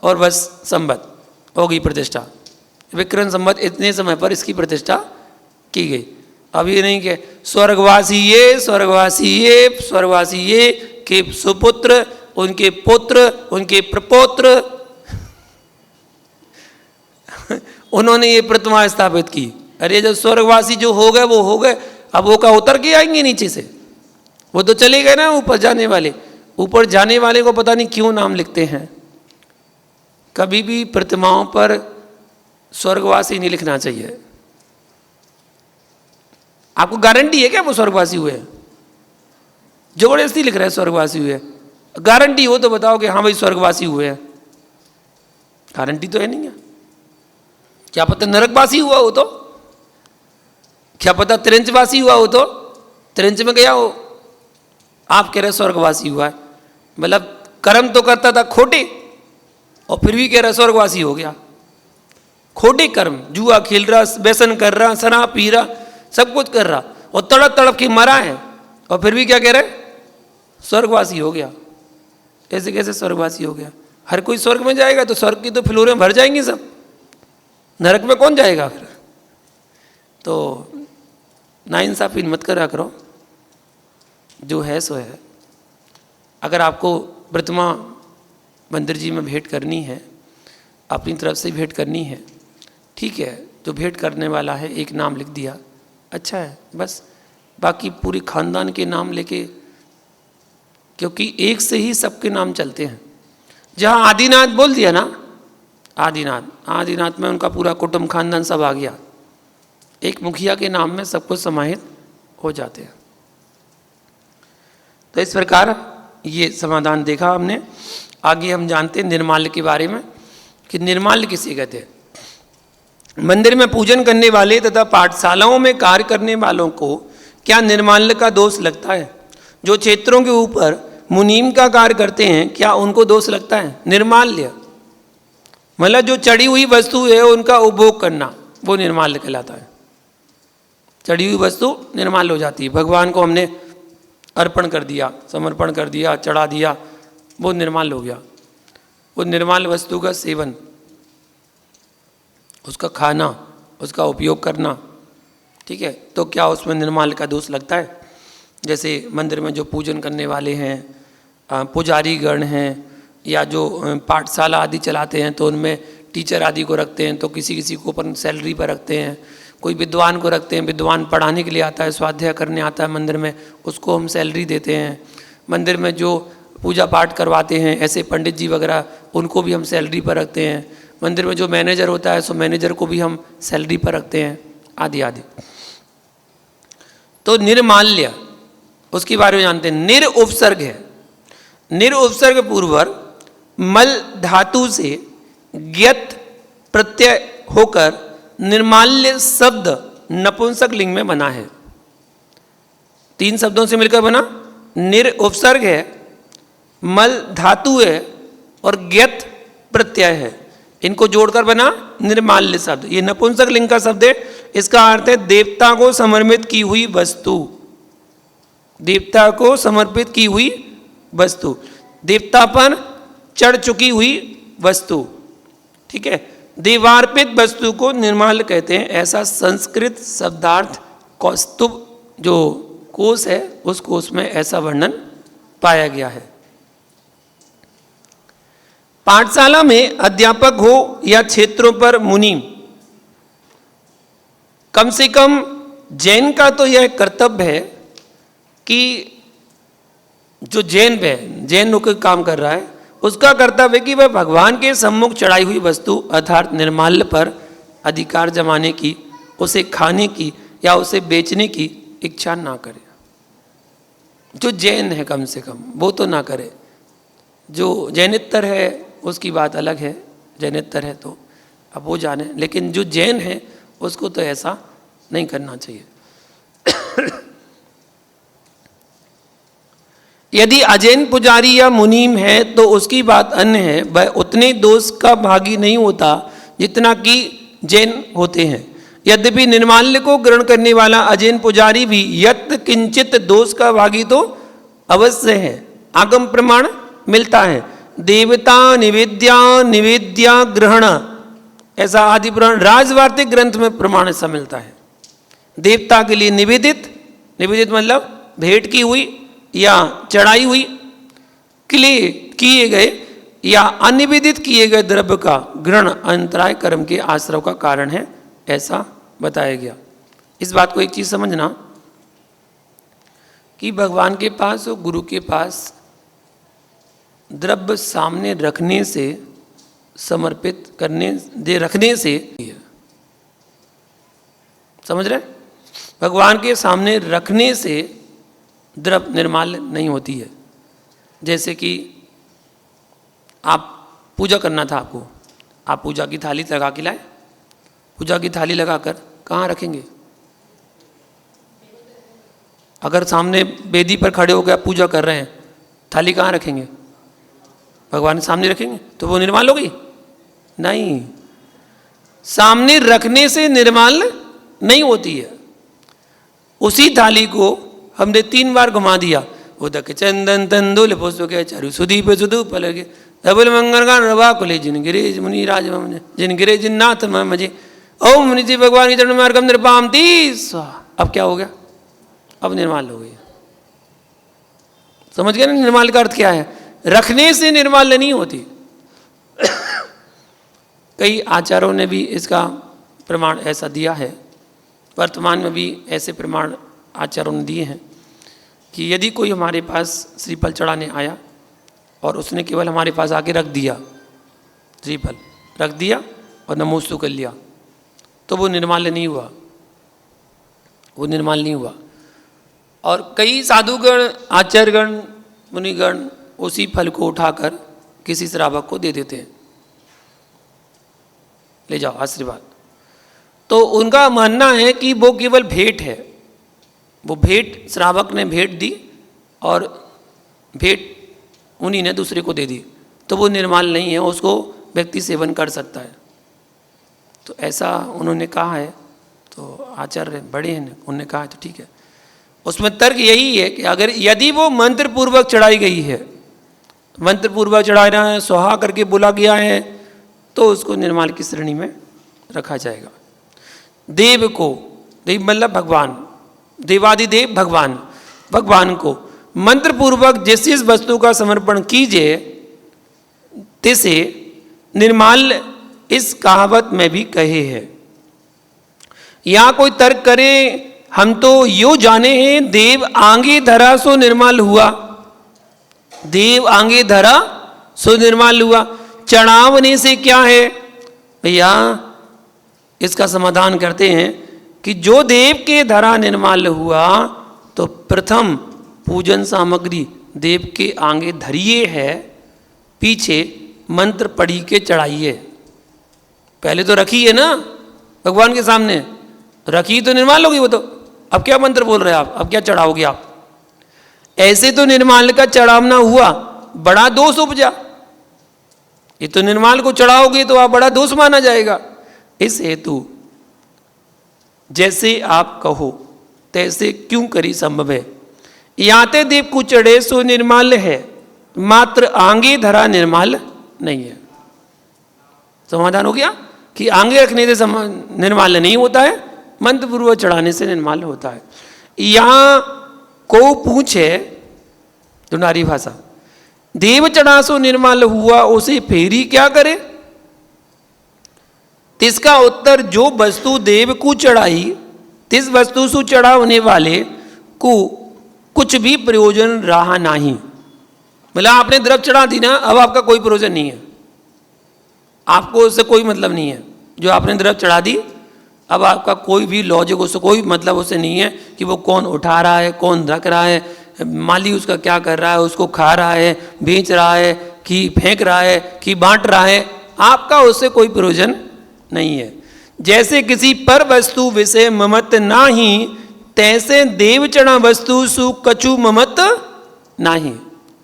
और बस संवत हो गई प्रतिष्ठा। विक्रम संवत इतने समय पर इसकी प्रतिष्ठा की गई। अब ये नहीं कि स्वर्गवासी ये, स्वर्गवासी ये, स्वर्गवासी ये के सुपुत्र, उनके पुत्र, उनके प्रपौत्र उन्होंने ये प्रतिमा स्थापित की। अरे जब स्वर्गवासी जो हो गए वो हो गए, अब वो का उतर के आएंगे नीचे से? वो तो चले गए ना ऊपर जाने वाले। ऊपर जाने वाले को पता नहीं क्यों नाम लिखते हैं। कभी भी प्रतिमाओं पर स्वर्गवासी नहीं लिखना चाहिए। आपको गारंटी है क्या वो स्वर्गवासी हुए? जबरदस्ती लिख रहे हैं स्वर्गवासी हुए। गारंटी हो तो बताओ कि हाँ भाई स्वर्गवासी हुए हैं। गारंटी तो है नहीं है। क्या पता नरकवासी हुआ हो तो, क्या पता त्रिंचवासी हुआ हो तो, त्रिंच में गया हो, आप कह रहे स्वर्गवासी हुआ है। मतलब कर्म तो करता था खोटे और फिर भी कह रहा स्वर्गवासी हो गया। खोटे कर्म, जुआ खेल रहा, व्यसन कर रहा, शराब पी रहा, सब कुछ कर रहा और तड़प तड़प के मरा है और फिर भी क्या कह रहे स्वर्गवासी हो गया। ऐसे कैसे स्वर्गवासी हो गया? हर कोई स्वर्ग में जाएगा तो स्वर्ग की तो फ्लोरें भर जाएंगी सब, नरक में कौन जाएगा फिर? तो नाइंसाफी मत करा करो, जो है सो है। अगर आपको प्रतिमा मंदिर जी में भेंट करनी है, अपनी तरफ से भेंट करनी है, ठीक है, जो भेंट करने वाला है एक नाम लिख दिया, अच्छा है बस। बाकी पूरी खानदान के नाम लेके, क्योंकि एक से ही सबके नाम चलते हैं। जहाँ आदिनाथ बोल दिया ना, आदिनाथ, आदिनाथ में उनका पूरा कुटुंब खानदान सब आ गया। एक मुखिया के नाम में सब कुछ समाहित हो जाते हैं। तो इस प्रकार ये समाधान देखा हमने। आगे हम जानते हैं निर्माल्य के बारे में कि निर्माल्य किसे कहते हैं। मंदिर में पूजन करने वाले तथा पाठशालाओं में कार्य करने वालों को क्या निर्माल्य का दोष लगता है? जो क्षेत्रों के ऊपर मुनीम का कार्य करते हैं क्या उनको दोष लगता है? निर्माल्य मतलब जो चढ़ी हुई वस्तु है उनका उपभोग करना, वो निर्माल्य कहलाता है। चढ़ी हुई वस्तु निर्माल्य हो जाती है। भगवान को हमने अर्पण कर दिया, समर्पण कर दिया, चढ़ा दिया, वो निर्माल्य हो गया। वो निर्माल्य वस्तु का सेवन, उसका खाना, उसका उपयोग करना, ठीक है, तो क्या उसमें निर्माल्य का दोष लगता है? जैसे मंदिर में जो पूजन करने वाले हैं, पुजारी गण हैं, या जो पाठशाला आदि चलाते हैं तो उनमें टीचर आदि को रखते हैं, तो किसी किसी को अपन सैलरी पर रखते हैं, कोई विद्वान को रखते हैं, विद्वान पढ़ाने के लिए आता है, स्वाध्याय करने आता है मंदिर में, उसको हम सैलरी देते हैं। मंदिर में जो पूजा पाठ करवाते हैं ऐसे पंडित जी वगैरह, उनको भी हम सैलरी पर रखते हैं। मंदिर में जो मैनेजर होता है सो मैनेजर को भी हम सैलरी पर रखते हैं, आदि आदि। तो निर्माल्य उसके बारे में जानते हैं। निर उपसर्ग है, निर उपसर्ग पूर्वक मल धातु से ज्ञत प्रत्यय होकर निर्माल्य शब्द नपुंसक लिंग में बना है। 3 शब्दों से मिलकर बना। निर उपसर्ग है, मल धातु है और ज्ञत प्रत्यय है, इनको जोड़कर बना निर्माल्य शब्द। ये नपुंसक लिंग का शब्द है। इसका अर्थ है देवता को समर्पित की हुई वस्तु, देवता को समर्पित की हुई वस्तु, देवता पर चढ़ चुकी हुई वस्तु, ठीक है। देवार्पित वस्तु को निर्माल्य कहते हैं, ऐसा संस्कृत शब्दार्थ कौस्तुभ जो कोश है उस कोश में ऐसा वर्णन पाया गया है। पाठशाला में अध्यापक हो या क्षेत्रों पर मुनीम, कम से कम जैन का तो यह कर्तव्य है कि जो जैन है, जैन होकर काम कर रहा है, उसका कर्तव्य है कि वह भगवान के सम्मुख चढ़ाई हुई वस्तु अर्थात निर्माल्य पर अधिकार जमाने की, उसे खाने की या उसे बेचने की इच्छा ना करे। जो जैन है कम से कम वो तो ना करे। जो जैनेतर है उसकी बात अलग है, जैनेतर है तो अब वो जाने, लेकिन जो जैन है उसको तो ऐसा नहीं करना चाहिए। यदि अजैन पुजारी या मुनीम है तो उसकी बात अन्य है, वह उतने दोष का भागी नहीं होता जितना कि जैन होते हैं। यद्यपि निर्माल्य को ग्रहण करने वाला अजैन पुजारी भी यत किंचित दोष का भागी तो अवश्य है। आगम प्रमाण मिलता है, देवता निवेद्या ग्रहण, ऐसा आदि पुराण राजवार्तिक ग्रंथ में प्रमाण ऐसा मिलता है। देवता के लिए निवेदित, निवेदित मतलब भेंट की हुई या चढ़ाई हुई के लिए किए गए या अनिवेदित किए गए द्रव्य का ग्रहण अंतराय कर्म के आश्रव का कारण है, ऐसा बताया गया। इस बात को एक चीज़ समझना कि भगवान के पास और गुरु के पास द्रव्य सामने रखने से, समर्पित करने दे रखने से, समझ रहे? भगवान के सामने रखने से द्रव्य निर्माल्य नहीं होती है। जैसे कि आप पूजा करना था आपको, आप पूजा की थाली लगा के लाए, पूजा की थाली लगाकर कहाँ रखेंगे? अगर सामने वेदी पर खड़े होकर आप पूजा कर रहे हैं, थाली कहाँ रखेंगे? भगवान के सामने रखेंगे तो वो निर्माल हो गई? नहीं, सामने रखने से निर्माल नहीं होती है। उसी थाली को हमने 3 बार घुमा दिया, उदक चंदन तंदुल पुष्प के चारु सुदीप सुदू पलगे धबल मंगल गान रवा कुले जिन गिरे मुनि राज जिन गिरे जिन्नाथ मजे ओम मुनि जी भगवान के चरण मार्गम निर्पाम तीस। अब क्या हो गया? अब निर्माल हो गई। समझ गए ना निर्माल का अर्थ क्या है? रखने से निर्माल नहीं होती। कई आचार्यों ने भी इसका प्रमाण ऐसा दिया है, वर्तमान में भी ऐसे प्रमाण आचार्यों ने दिए हैं कि यदि कोई हमारे पास श्रीफल चढ़ाने आया और उसने केवल हमारे पास आके रख दिया, श्रीफल रख दिया और नमोस्तु कर लिया, तो वो निर्माल्य नहीं हुआ, वो निर्माल नहीं हुआ। और कई साधुगण, आचार्यगण, मुनिगण उसी फल को उठाकर किसी श्रावक को दे देते हैं, ले जाओ आशीर्वाद। तो उनका मानना है कि वो केवल भेंट है, वो भेंट श्रावक ने भेंट दी और भेंट उन्हीं ने दूसरे को दे दी, तो वो निर्माल नहीं है, उसको व्यक्ति सेवन कर सकता है। तो ऐसा उन्होंने कहा है। तो आचार्य बड़े हैं, उन्होंने कहा है तो ठीक है। उसमें तर्क यही है कि अगर यदि वो मंत्र पूर्वक चढ़ाई गई है, मंत्र पूर्वक चढ़ाना है, सुहा करके बोला गया है, तो उसको निर्माल की श्रेणी में रखा जाएगा। देव को, देव मतलब भगवान, देवादिदेव भगवान, भगवान को मंत्र पूर्वक जिस इस वस्तु का समर्पण कीजिए तिसे निर्माल इस कहावत में भी कहे है। यहां कोई तर्क करे, हम तो यो जाने हैं देव आंगे धरा सो निर्माल हुआ, देव आंगे धरा सो निर्माल हुआ। चढ़ावने से क्या है भैया? इसका समाधान करते हैं कि जो देव के धरा निर्माल हुआ तो प्रथम पूजन सामग्री देव के आगे धरिए है, पीछे मंत्र पढ़ी के चढ़ाइए। पहले तो रखी है ना भगवान के सामने, रखी तो निर्माल होगी वो तो। अब क्या मंत्र बोल रहे हैं आप? अब क्या चढ़ाओगे आप? ऐसे तो निर्माल का चढ़ावना हुआ, बड़ा दोष उपजा। ये तो निर्माल को चढ़ाओगे तो आप बड़ा दोष माना जाएगा। इस हेतु जैसे आप कहो तैसे क्यों करी संभव है। याते देव को चढ़े सो निर्माल है, मात्र आंगे धरा निर्माल नहीं है। समाधान हो गया कि आंगे रखने से निर्माल नहीं होता है, मंत्र पूर्वक चढ़ाने से निर्माल होता है। यहां को पूछे दुनारी भाषा, देव चढ़ा सो निर्माल हुआ, उसे फेरी क्या करे? तिसका उत्तर, जो वस्तु देव को चढ़ाई तिस वस्तु से चढ़ाने वाले को कुछ भी प्रयोजन रहा नहीं। मतलब आपने द्रव्य चढ़ा दी ना, अब आपका कोई प्रयोजन नहीं है, आपको उससे कोई मतलब नहीं है। जो आपने द्रव्य चढ़ा दी, अब आपका कोई भी लॉजिक उससे कोई मतलब उससे नहीं है कि वो कौन उठा रहा है, कौन रख रहा है, माली उसका क्या कर रहा है, उसको खा रहा है, बेच रहा है, कि फेंक रहा है, कि बांट रहा है। आपका उससे कोई प्रयोजन नहीं है। जैसे किसी पर वस्तु विषय ममत नाही, तैसे देव चढ़ा वस्तु सु कछु ममत नाही।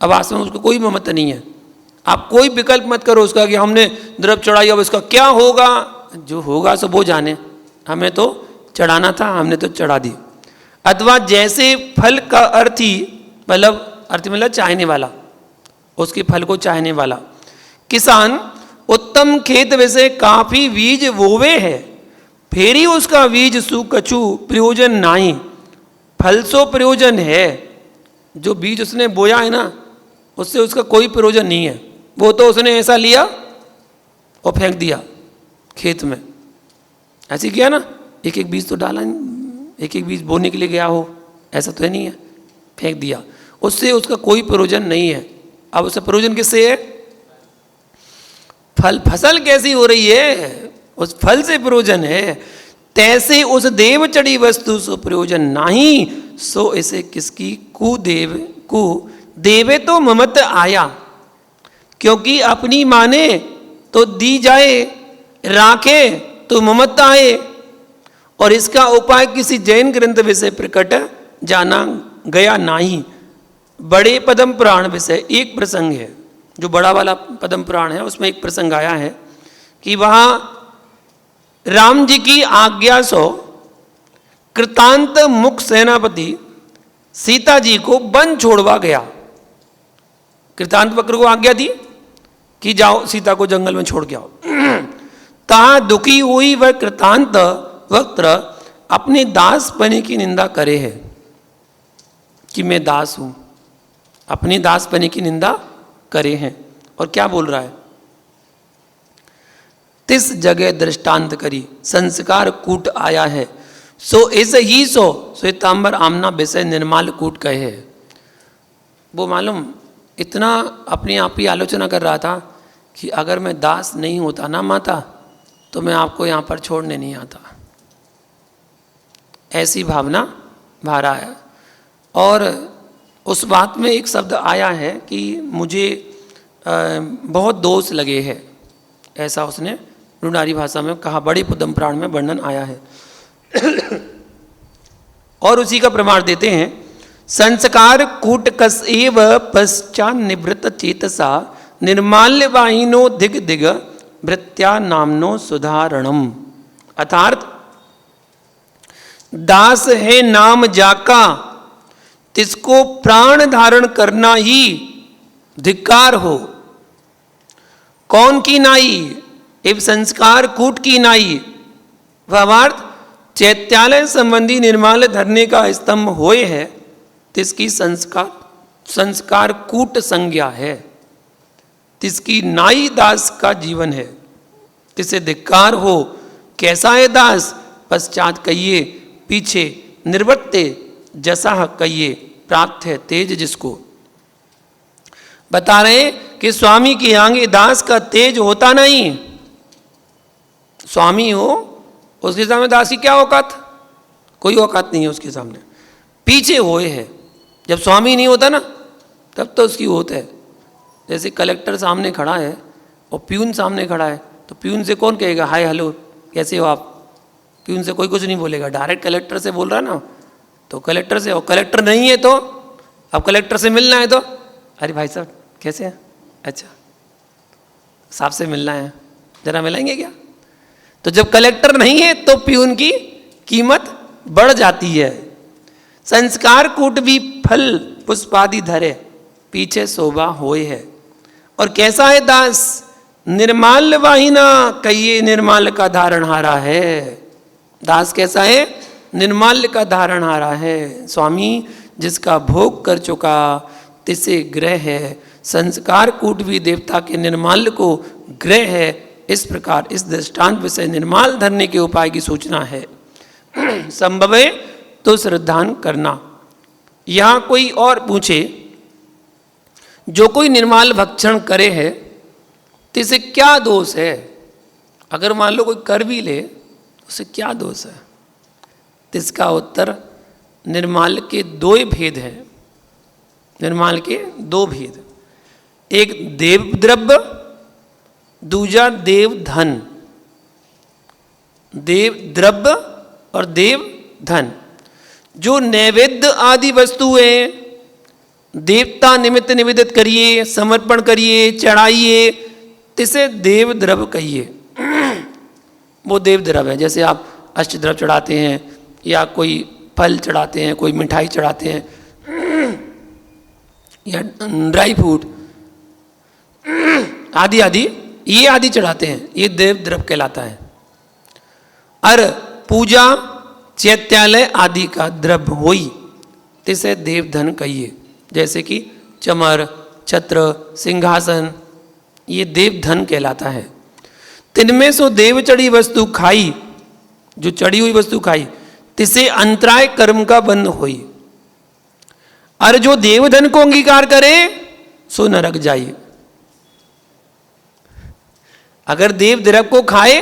अब वास्तव में उसको कोई ममत नहीं है। आप कोई विकल्प मत करो उसका कि हमने द्रव्य चढ़ाई, अब इसका क्या होगा। जो होगा सो वो जाने, हमें तो चढ़ाना था, हमने तो चढ़ा दी। अथवा जैसे फल का अर्थी, मतलब अर्थी मतलब चाहने वाला, उसके फल को चाहने वाला किसान उत्तम खेत वैसे काफी बीज बोवे है, फिर ही उसका बीज सु कछु प्रयोजन नहीं। फल सो प्रयोजन है, जो बीज उसने बोया है ना, उससे उसका कोई प्रयोजन नहीं है। वो तो उसने ऐसा लिया और फेंक दिया खेत में, ऐसे किया ना, एक एक बीज तो डाला नहीं, एक एक बीज बोने के लिए गया हो, ऐसा तो है नहीं है, फेंक दिया, उससे उसका कोई प्रयोजन नहीं है। अब उसका प्रयोजन किससे है? फसल कैसी हो रही है, उस फल से प्रयोजन है। तैसे उस देव चढ़ी वस्तु सो प्रयोजन नाही, सो इसे किसकी कुदेव कु देवे तो ममत आया, क्योंकि अपनी माने तो दी जाए, राखे तो ममत आए। और इसका उपाय किसी जैन ग्रंथ विषय प्रकट जाना गया नाही। बड़े पद्म पुराण विषय एक प्रसंग है, जो बड़ा वाला पद्म पुराण है, उसमें एक प्रसंग आया है कि वहाँ राम जी की आज्ञा सो कृतांत मुख सेनापति सीता जी को वन छोड़वा गया। कृतांत वक्र को आज्ञा दी कि जाओ सीता को जंगल में छोड़ के आओ। ता दुखी हुई वह कृतांत वक्र अपने दास पने की निंदा करे है कि मैं दास हूं, अपनी दास पने की निंदा करे हैं। और क्या बोल रहा है? तिस जगह दृष्टांत करी संस्कार कूट आया है, सो ऐसे ही सो श्वेतांबर आमना विषय निर्माल कूट कहे है। वो मालूम इतना अपने आप ही आलोचना कर रहा था कि अगर मैं दास नहीं होता ना माता, तो मैं आपको यहाँ पर छोड़ने नहीं आता, ऐसी भावना भरा है। और उस बात में एक शब्द आया है कि मुझे बहुत दोष लगे हैं, ऐसा उसने लुनारी भाषा में कहा, बड़े पद्म पुराण में वर्णन आया है। और उसी का प्रमाण देते हैं, संस्कार कूटकस एव पश्चात निवृत्त चेतसा निर्माल्य वाहिनो दिग दिग भृत्या नामनो सुधारणम। अर्थात दास है नाम जाका, तिसको प्राण धारण करना ही धिक्कार हो। कौन की नाई? एवं संस्कार कूट की नाई। भावार्थ चैत्यालय संबंधी निर्माल धरने का स्तंभ होए है, तिसकी संस्कार कूट संज्ञा है, तिसकी नाई दास का जीवन है, तिसे धिक्कार हो। कैसा है दास? पश्चात कहिए, पीछे निर्वत्ते जसा कहिए, प्राप्त है तेज जिसको। बता रहे कि स्वामी के आगे दास का तेज होता नहीं। स्वामी हो, उसके सामने दास की क्या औकात? कोई औकात नहीं है उसके सामने। पीछे होए है, जब स्वामी नहीं होता ना, तब तो उसकी होत है। जैसे कलेक्टर सामने खड़ा है और प्यून सामने खड़ा है, तो प्यून से कौन कहेगा हाय हेलो कैसे हो आप? प्यून से कोई कुछ नहीं बोलेगा, डायरेक्ट कलेक्टर से बोल रहा है ना, तो कलेक्टर से। और कलेक्टर नहीं है तो अब कलेक्टर से मिलना है तो अरे भाई साहब कैसे हैं? अच्छा साहब से मिलना है, जरा मिलाएंगे क्या? तो जब कलेक्टर नहीं है तो प्यून की कीमत बढ़ जाती है। संस्कार कूट भी फल पुष्पादि धरे, पीछे शोभा होए है। और कैसा है दास? निर्माल्य वाहिना, कहिए निर्माल्य का धारणहारा है। दास कैसा है? निर्माल्य का धारणहारा है। स्वामी जिसका भोग कर चुका तिसे ग्रह है। संस्कार कूट भी देवता के निर्माल्य को ग्रह है। इस प्रकार इस दृष्टांत विषय निर्माल धरने के उपाय की सूचना है। संभव है तो श्रद्धान करना। यहां कोई और पूछे, जो कोई निर्माल भक्षण करे है तिसे क्या दोष है? अगर मान लो कोई कर भी ले, उसे क्या दोष है? तिसका उत्तर निर्माल के दो भेद हैं। निर्माल के दो भेद, एक देव द्रव्य, दूजा देव धन। देव द्रव्य और देव धन, जो नैवेद्य आदि वस्तुएं देवता निमित्त निवेदित करिए, समर्पण करिए, चढ़ाइए, तिसे देव द्रव्य कहिए। वो देव द्रव्य है। जैसे आप अष्टद्रव्य चढ़ाते हैं या कोई फल चढ़ाते हैं, कोई मिठाई चढ़ाते हैं या ड्राई फ्रूट आदि आदि, ये आदि चढ़ाते हैं, ये देव द्रव्य कहलाता है। और पूजा चैत्यालय आदि का द्रव्य होई, तिसे देव धन कहिए। जैसे कि चमर, छत्र, सिंहासन, ये देव धन कहलाता है। तिनमें सो देव चढ़ी वस्तु खाई, जो चढ़ी हुई वस्तु खाई, तिसे अंतराय कर्म का बंध होई। और जो देवधन को अंगीकार करे सो नरक जाइए। अगर देव द्रव्य को खाए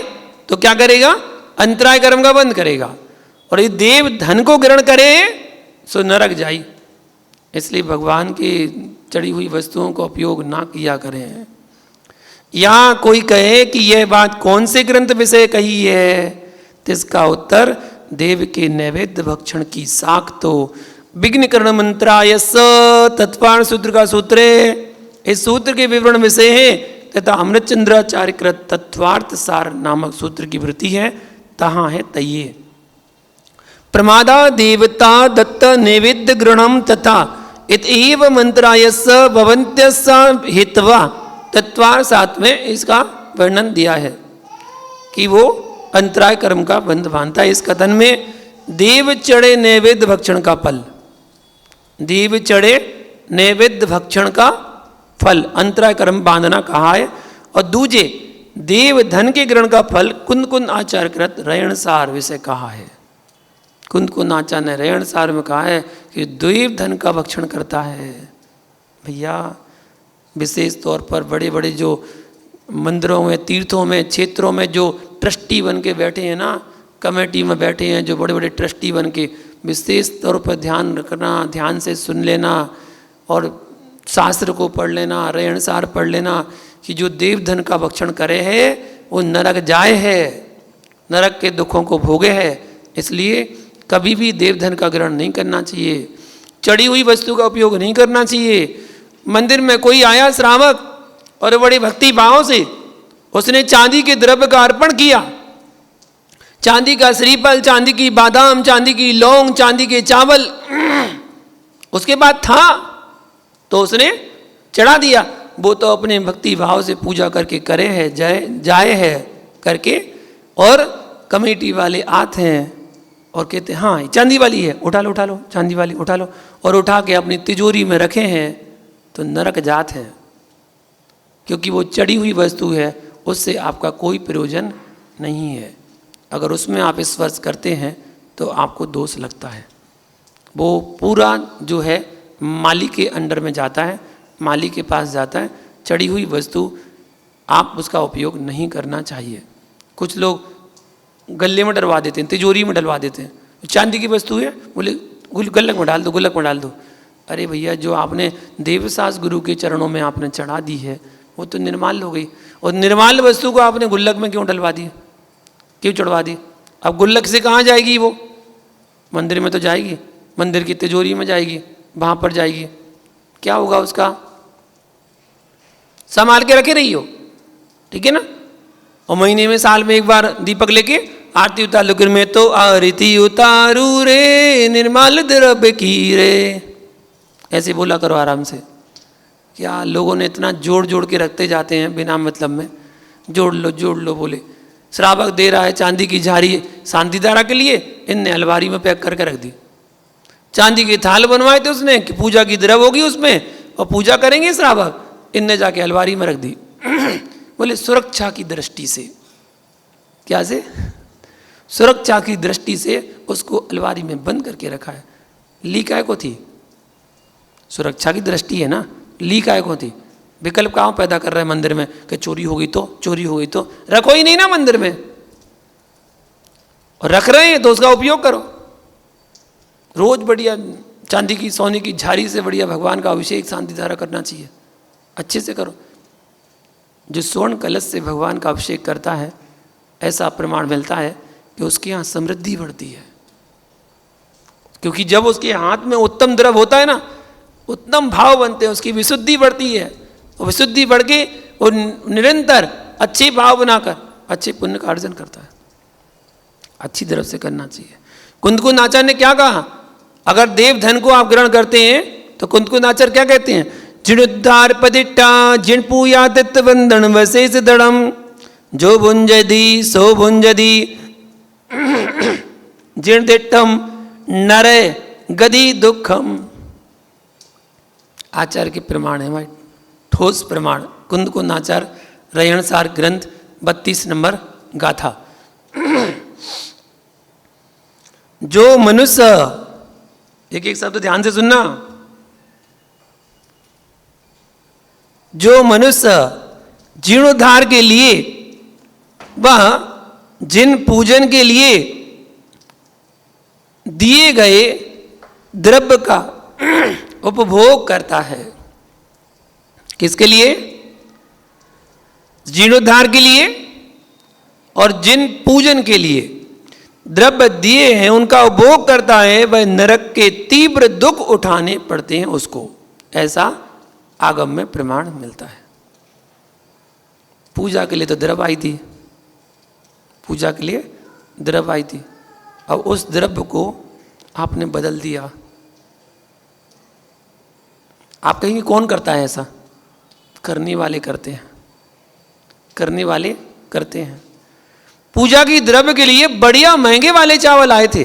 तो क्या करेगा? अंतराय कर्म का बंध करेगा। और ये देव धन को ग्रहण करे सो नरक जाई। इसलिए भगवान की चढ़ी हुई वस्तुओं का उपयोग ना किया करें। यहां कोई कहे कि यह बात कौन से ग्रंथ विषय कही है, तो इसका उत्तर देव के नैवेद्य भक्षण की साख तो विघ्नकरण मंत्रायस तत्पाण सूत्र का सूत्र है। इस सूत्र के विवरण विषय है तथा अमृतचंद्राचार्य कृत तत्वार्थ सार नामक सूत्र की वृत्ति है, तहां है तये। प्रमादा देवता दत्त नैवेद्य ग्रहणम तथा इतएव मंत्रायस भवन्त्यस हित्वा तत्वार साथ में इसका वर्णन दिया है कि वो अंतराय कर्म का बंध बांधता है। इस कथन में देव चढ़े नैवेद्य भक्षण का फल, देव चढ़े नैवेद्य भक्षण का फल अंतराय कर्म बांधना कहा है। और दूजे देव धन के ग्रहण का फल कुंद कुंद आचार्य कृत रयण सार विषय कहा है। कुंद कुंद आचार्य ने रयण सार में कहा है कि देव धन का भक्षण करता है। भैया विशेष तौर पर बड़े बड़े जो मंदिरों में, तीर्थों में, क्षेत्रों में जो ट्रस्टी बन के बैठे हैं ना, कमेटी में बैठे हैं जो बड़े बड़े ट्रस्टी बन के, विशेष तौर पर ध्यान रखना, ध्यान से सुन लेना और शास्त्र को पढ़ लेना, रेणसार पढ़ लेना कि जो देवधन का भक्षण करे है वो नरक जाए है, नरक के दुखों को भोगे है। इसलिए कभी भी देवधन का ग्रहण नहीं करना चाहिए, चढ़ी हुई वस्तु का उपयोग नहीं करना चाहिए। मंदिर में कोई आया श्रावक और बड़े भक्ति भाव से उसने चांदी के द्रव्य का अर्पण किया, चांदी का श्रीफल, चांदी की बादाम, चांदी की लौंग, चांदी के चावल, उसके बाद था तो उसने चढ़ा दिया। वो तो अपने भक्ति भाव से पूजा करके करे है, जाए है करके, और कमेटी वाले आते हैं और कहते हैं हाँ चांदी वाली है, उठा लो चांदी वाली उठा लो, और उठा के अपनी तिजोरी में रखे हैं, तो नरक जात है। क्योंकि वो चढ़ी हुई वस्तु है, उससे आपका कोई प्रयोजन नहीं है। अगर उसमें आप स्पर्श करते हैं तो आपको दोष लगता है। वो पूरा जो है माली के अंडर में जाता है, माली के पास जाता है। चढ़ी हुई वस्तु आप उसका उपयोग नहीं करना चाहिए। कुछ लोग गले में डलवा देते हैं, तिजोरी में डलवा देते हैं। चांदी की वस्तु है, बोले गुल्लक में डाल दो, गुल्लक में डाल दो। अरे भैया, जो आपने देवसास गुरु के चरणों में आपने चढ़ा दी है वो तो निर्माल हो गई, और निर्माल वस्तु को आपने गुल्लक में क्यों डलवा दी, क्यों चढ़वा दी? अब गुल्लक से कहाँ जाएगी वो? मंदिर में तो जाएगी, मंदिर की तिजोरी में जाएगी, वहाँ पर जाएगी। क्या होगा उसका? संभाल के रखे रही हो, ठीक है ना। और महीने में, साल में एक बार दीपक लेके आरती उतार लो। में तो आरती उतारू रे निर्मल द्रव्य की रे, ऐसे बोला करो आराम से। क्या लोगों ने इतना जोड़ जोड़ के रखते जाते हैं बिना मतलब में, जोड़ लो बोले। श्रावक दे रहा है चांदी की झारी शांतिधारा के लिए, इनने अलमारी में पैक करके रख दी। चांदी के थाल बनवाए थे उसने कि पूजा की द्रव्य होगी उसमें और पूजा करेंगे श्रावक, इनने जाके अलमारी में रख दी। बोले सुरक्षा की दृष्टि से, क्या से? सुरक्षा की दृष्टि से उसको अलमारी में बंद करके रखा है। ली काय को थी? सुरक्षा की दृष्टि है ना, ली काय को थी? विकल्प कहाँ पैदा कर रहे हैं मंदिर में कि चोरी हो गई तो रखो ही नहीं ना मंदिर में, और रख रहे हैं तो उसका उपयोग करो। रोज बढ़िया चांदी की सोने की झारी से बढ़िया भगवान का अभिषेक शांतिधारा करना चाहिए, अच्छे से करो। जो स्वर्ण कलश से भगवान का अभिषेक करता है, ऐसा प्रमाण मिलता है कि उसके यहाँ समृद्धि बढ़ती है। क्योंकि जब उसके हाथ में उत्तम द्रव्य होता है ना, उत्तम भाव बनते हैं, उसकी विशुद्धि बढ़ती है, और विशुद्धि बढ़ के वो निरंतर अच्छे भाव बनाकर अच्छे पुण्य का अर्जन करता है। अच्छी तरफ से करना चाहिए। कुंदकुंद आचार्य ने क्या कहा? अगर देव धन को आप ग्रहण करते हैं तो कुंदकुंद आचार्य क्या कहते हैं? जिणोद्धार पदिट्टा जिण पूया दत्त वंदन वशेष दड़म जो भुंजदी सो भुंजदी जिण दिट्टम नरे गदी दुखम। आचार्य के प्रमाण है भाई, ठोस प्रमाण। कुंदकुंद आचार्य रयणसार ग्रंथ 32 नंबर गाथा। जो मनुष्य, एक एक शब्द ध्यान से सुनना, जो मनुष्य जीर्णोद्धार के लिए वह जिन पूजन के लिए दिए गए द्रव्य का उपभोग करता है, किसके लिए? जीर्णोद्धार के लिए, और जिन पूजन के लिए द्रव्य दिए हैं उनका उपभोग करता है, वह नरक के तीव्र दुख उठाने पड़ते हैं उसको। ऐसा आगम में प्रमाण मिलता है। पूजा के लिए तो द्रव्य आई थी, पूजा के लिए द्रव्य आई थी, अब उस द्रव्य को आपने बदल दिया। आप कहेंगे कौन करता है ऐसा? करने वाले करते हैं, करने वाले करते हैं। पूजा की द्रव्य के लिए बढ़िया महंगे वाले चावल आए थे,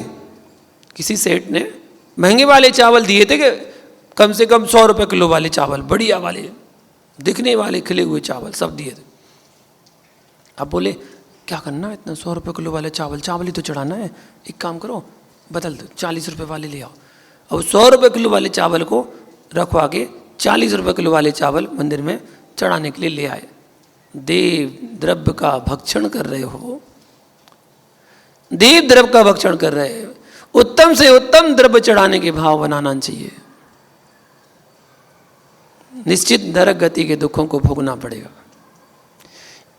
किसी सेठ ने महंगे वाले चावल दिए थे कि कम से कम 100 रुपये किलो वाले चावल, बढ़िया वाले दिखने वाले खिले हुए चावल सब दिए थे। अब बोले क्या करना इतना 100 रुपये किलो वाले चावल, चावल ही तो चढ़ाना है, एक काम करो बदल दो 40 रुपये वाले ले आओ। अब 100 रुपये किलो वाले चावल को रखवा के 40 रुपये किलो वाले चावल मंदिर में चढ़ाने के लिए ले आए। देव द्रव्य का भक्षण कर रहे हो, देव द्रव्य का भक्षण कर रहे हो। उत्तम से उत्तम द्रव्य चढ़ाने के भाव बनाना चाहिए। निश्चित नरक गति के दुखों को भोगना पड़ेगा।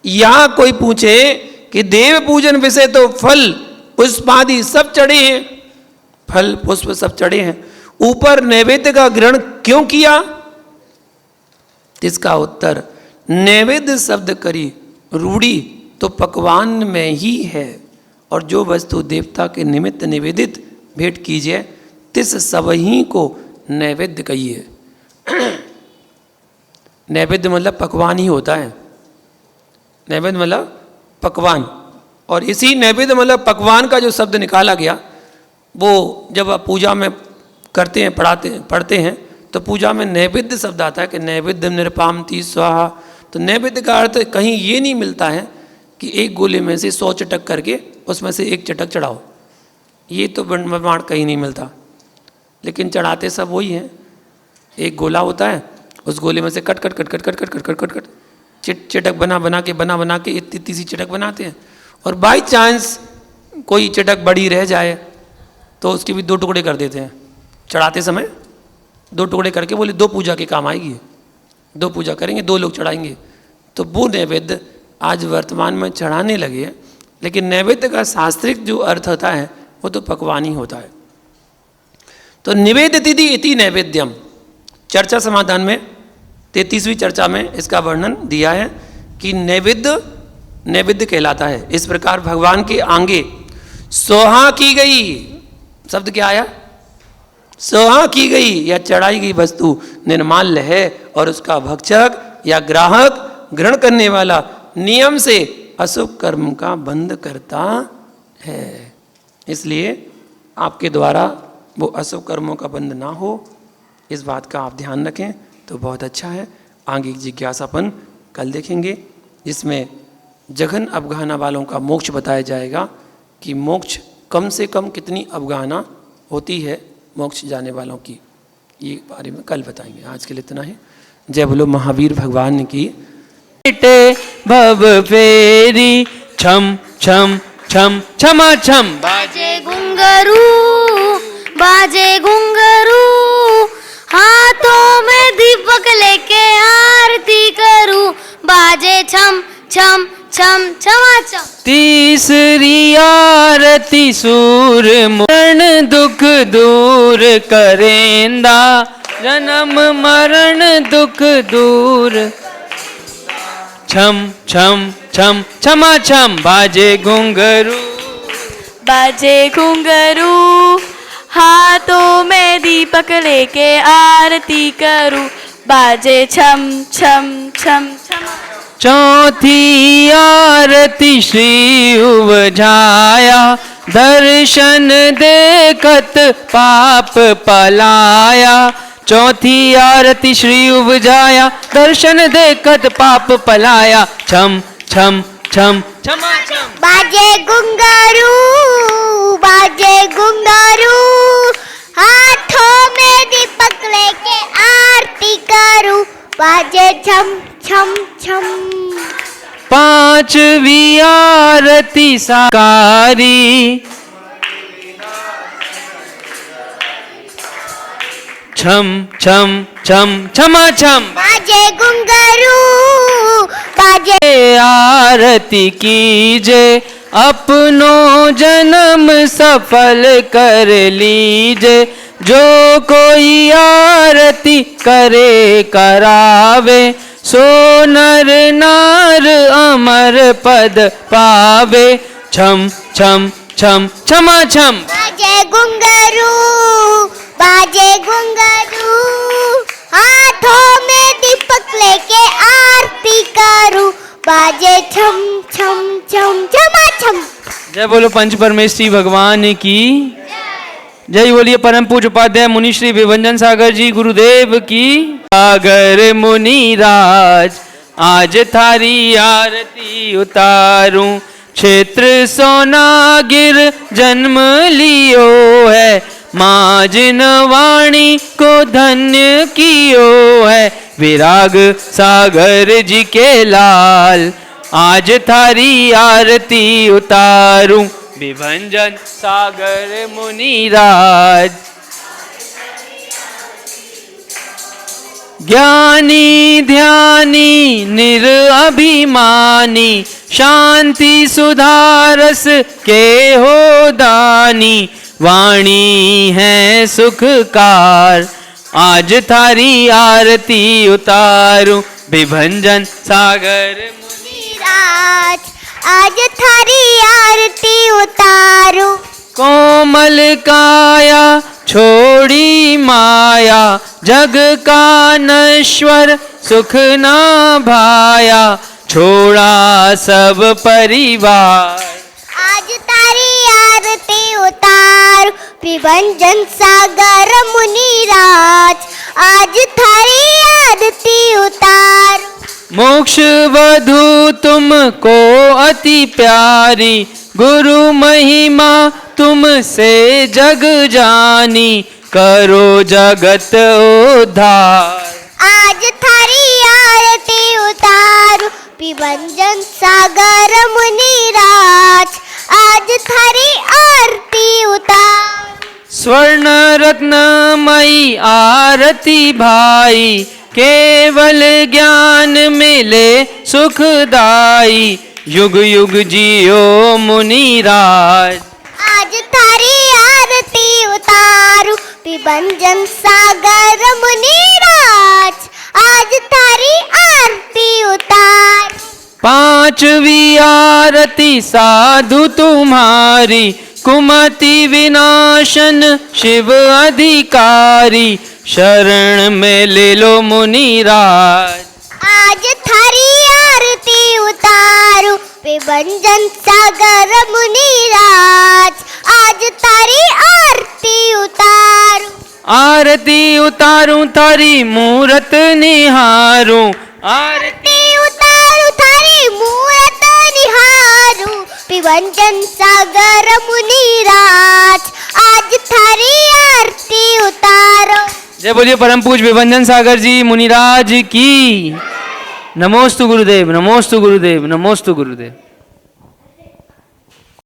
यहां कोई पूछे कि देव पूजन विषय तो फल पुष्प आदि सब चढ़े हैं, फल पुष्प सब चढ़े हैं, ऊपर नैवेद्य का ग्रहण क्यों किया? इसका उत्तर नैवेद्य शब्द करी रूढ़ी तो पकवान में ही है, और जो वस्तु देवता के निमित्त निवेदित भेंट कीजिए तिस सब ही को नैवेद्य कहिए। नैवेद्य मतलब पकवान ही होता है, नैवेद्य मतलब पकवान। और इसी नैवेद्य मतलब पकवान का जो शब्द निकाला गया, वो जब आप पूजा में करते हैं पढ़ते हैं तो पूजा में नैवेद्य शब्द आता है कि नैवेद्यम निरपामति स्वाहा। तो नैवेद्य का अर्थ कहीं ये नहीं मिलता है कि एक गोले में से 100 चटक करके उसमें से एक चटक चढ़ाओ, ये तो प्रमाण कहीं नहीं मिलता। लेकिन चढ़ाते सब वही हैं, एक गोला होता है, उस गोले में से cut cut cut cut cut cut cut cut cut चटक बना के इतनी सी चटक बनाते हैं। और बाई चांस कोई चटक बड़ी रह जाए तो उसके भी 2 टुकड़े कर देते हैं चढ़ाते समय, 2 टुकड़े करके बोले 2 पूजा के काम आएगी, 2 पूजा करेंगे, 2 लोग चढ़ाएंगे। तो वो नैवेद्य आज वर्तमान में चढ़ाने लगे हैं, लेकिन नैवेद्य का शास्त्रिक जो अर्थ होता है वो तो पकवान ही होता है। तो निवेदिति इति नैवेद्यम, चर्चा समाधान में 33वीं चर्चा में इसका वर्णन दिया है कि नैवेद्य कहलाता है। इस प्रकार भगवान के आगे सोहा की गई, शब्द क्या आया? सोहा की गई या चढ़ाई गई वस्तु निर्माल्य है, और उसका भक्षक या ग्राहक ग्रहण करने वाला नियम से अशुभ कर्म का बंध करता है। इसलिए आपके द्वारा वो अशुभ कर्मों का बंध ना हो, इस बात का आप ध्यान रखें तो बहुत अच्छा है। आगे जिज्ञासापन कल देखेंगे, जिसमें जघन अवगाहना वालों का मोक्ष बताया जाएगा कि मोक्ष कम से कम कितनी अवगाहना होती है मोक्ष जाने वालों की, ये बारे में कल बताएंगे। आज के लिए इतना ही। जय बोलो महावीर भगवान की। भव फेरी छम छम छम छमा छम, बाजे घुंघरू हाथों में दीपक लेके आरती करूं, बाजे छम छम छम छमा छम। तीसरी आरती सूर मरण दुख दूर करेंदा, जन्म मरण दुख दूर। छम छम छम छमा छम, बाजे घुंघरू हाथों में दीपक लेके आरती करूं, बाजे छम छम छम छम। चौथी आरती श्री उपजाया, दर्शन देखत पाप पलाया। चौथी आरती श्री उपजाया, दर्शन देखत पाप पलाया। छम छम छम क्षमा छम बाजे घुंघरू, बाजे घुंघरू, हाथों में दीपक लेके आरती करूं, बाजे छम छम छम। पांचवी आरती साकारी छम छम छम क्षमा छम बाजे घुंघरू, बाजे आरती कीजे अपनो जन्म सफल कर लीजे। जो कोई आरती करे करावे, सो नर नार अमर पद पावे। छम छम छम क्षमा छम बाजे घुंघरू, बाजे घुंघरू, हाथों में दीपक लेके आरती करूं, बाजे छम छम छम छमा छम। जय बोलो पंच परमेश्वरी भगवान की जय। बोलिए परम पूज्य उपाध्याय मुनि श्री विभंजन सागर जी गुरुदेव की। सागर मुनि राज आज थारी आरती उतारूं, क्षेत्र सोनागिर जन्म लियो है, माँ जिन वाणी को धन्य कियो है। विराग सागर जी के लाल आज थारी आरती उतारूं, विभंजन सागर मुनि राज। ज्ञानी ध्यानी निरअभिमानी, शांति सुधारस के हो दानी। वाणी है सुखकार आज थारी आरती उतारूं, विभंजन सागर राज आज थारी आरती उतारूं। कोमल काया छोड़ी माया, जग का नश्वर सुख ना भाया। छोड़ा सब परिवार आज तारी आरती उतारूं, विभंजन सागर मुनि राज आज थारी आरती उतारूं। मोक्ष वधु तुमको अति प्यारी, गुरु महिमा तुमसे जग जानी। करो जगत उद्धार आज थारी आरती उतारूं, विभंजन सागर मुनि राज आज थारी आरती उतारूं। स्वर्ण रत्नमयी आरती भाई, केवल ज्ञान मिले सुखदाई। युग युग जियो मुनि राज आज थारी आरती उतारूं, विभंजन सागर मुनि राज आज थारी आरती उतारूं। पांचवी आरती साधु तुम्हारी, कुमति विनाशन शिव अधिकारी। शरण में ले लो मुनि राज आज थारी आरती उतारूं, विभंजन सागर मुनि राज आज थारी आरती उतारूं। आरती उतारूं थारी मूरत निहारूं, आरती उतारूं थारी मूरत निहारूं। विभंजन सागर मुनि राज आज थारी आरती उतारो। जय बोलिए परम पूज्य विभंजन सागर जी मुनिराज की। नमोस्तु गुरुदेव, नमोस्तु गुरुदेव, नमोस्तु गुरुदेव।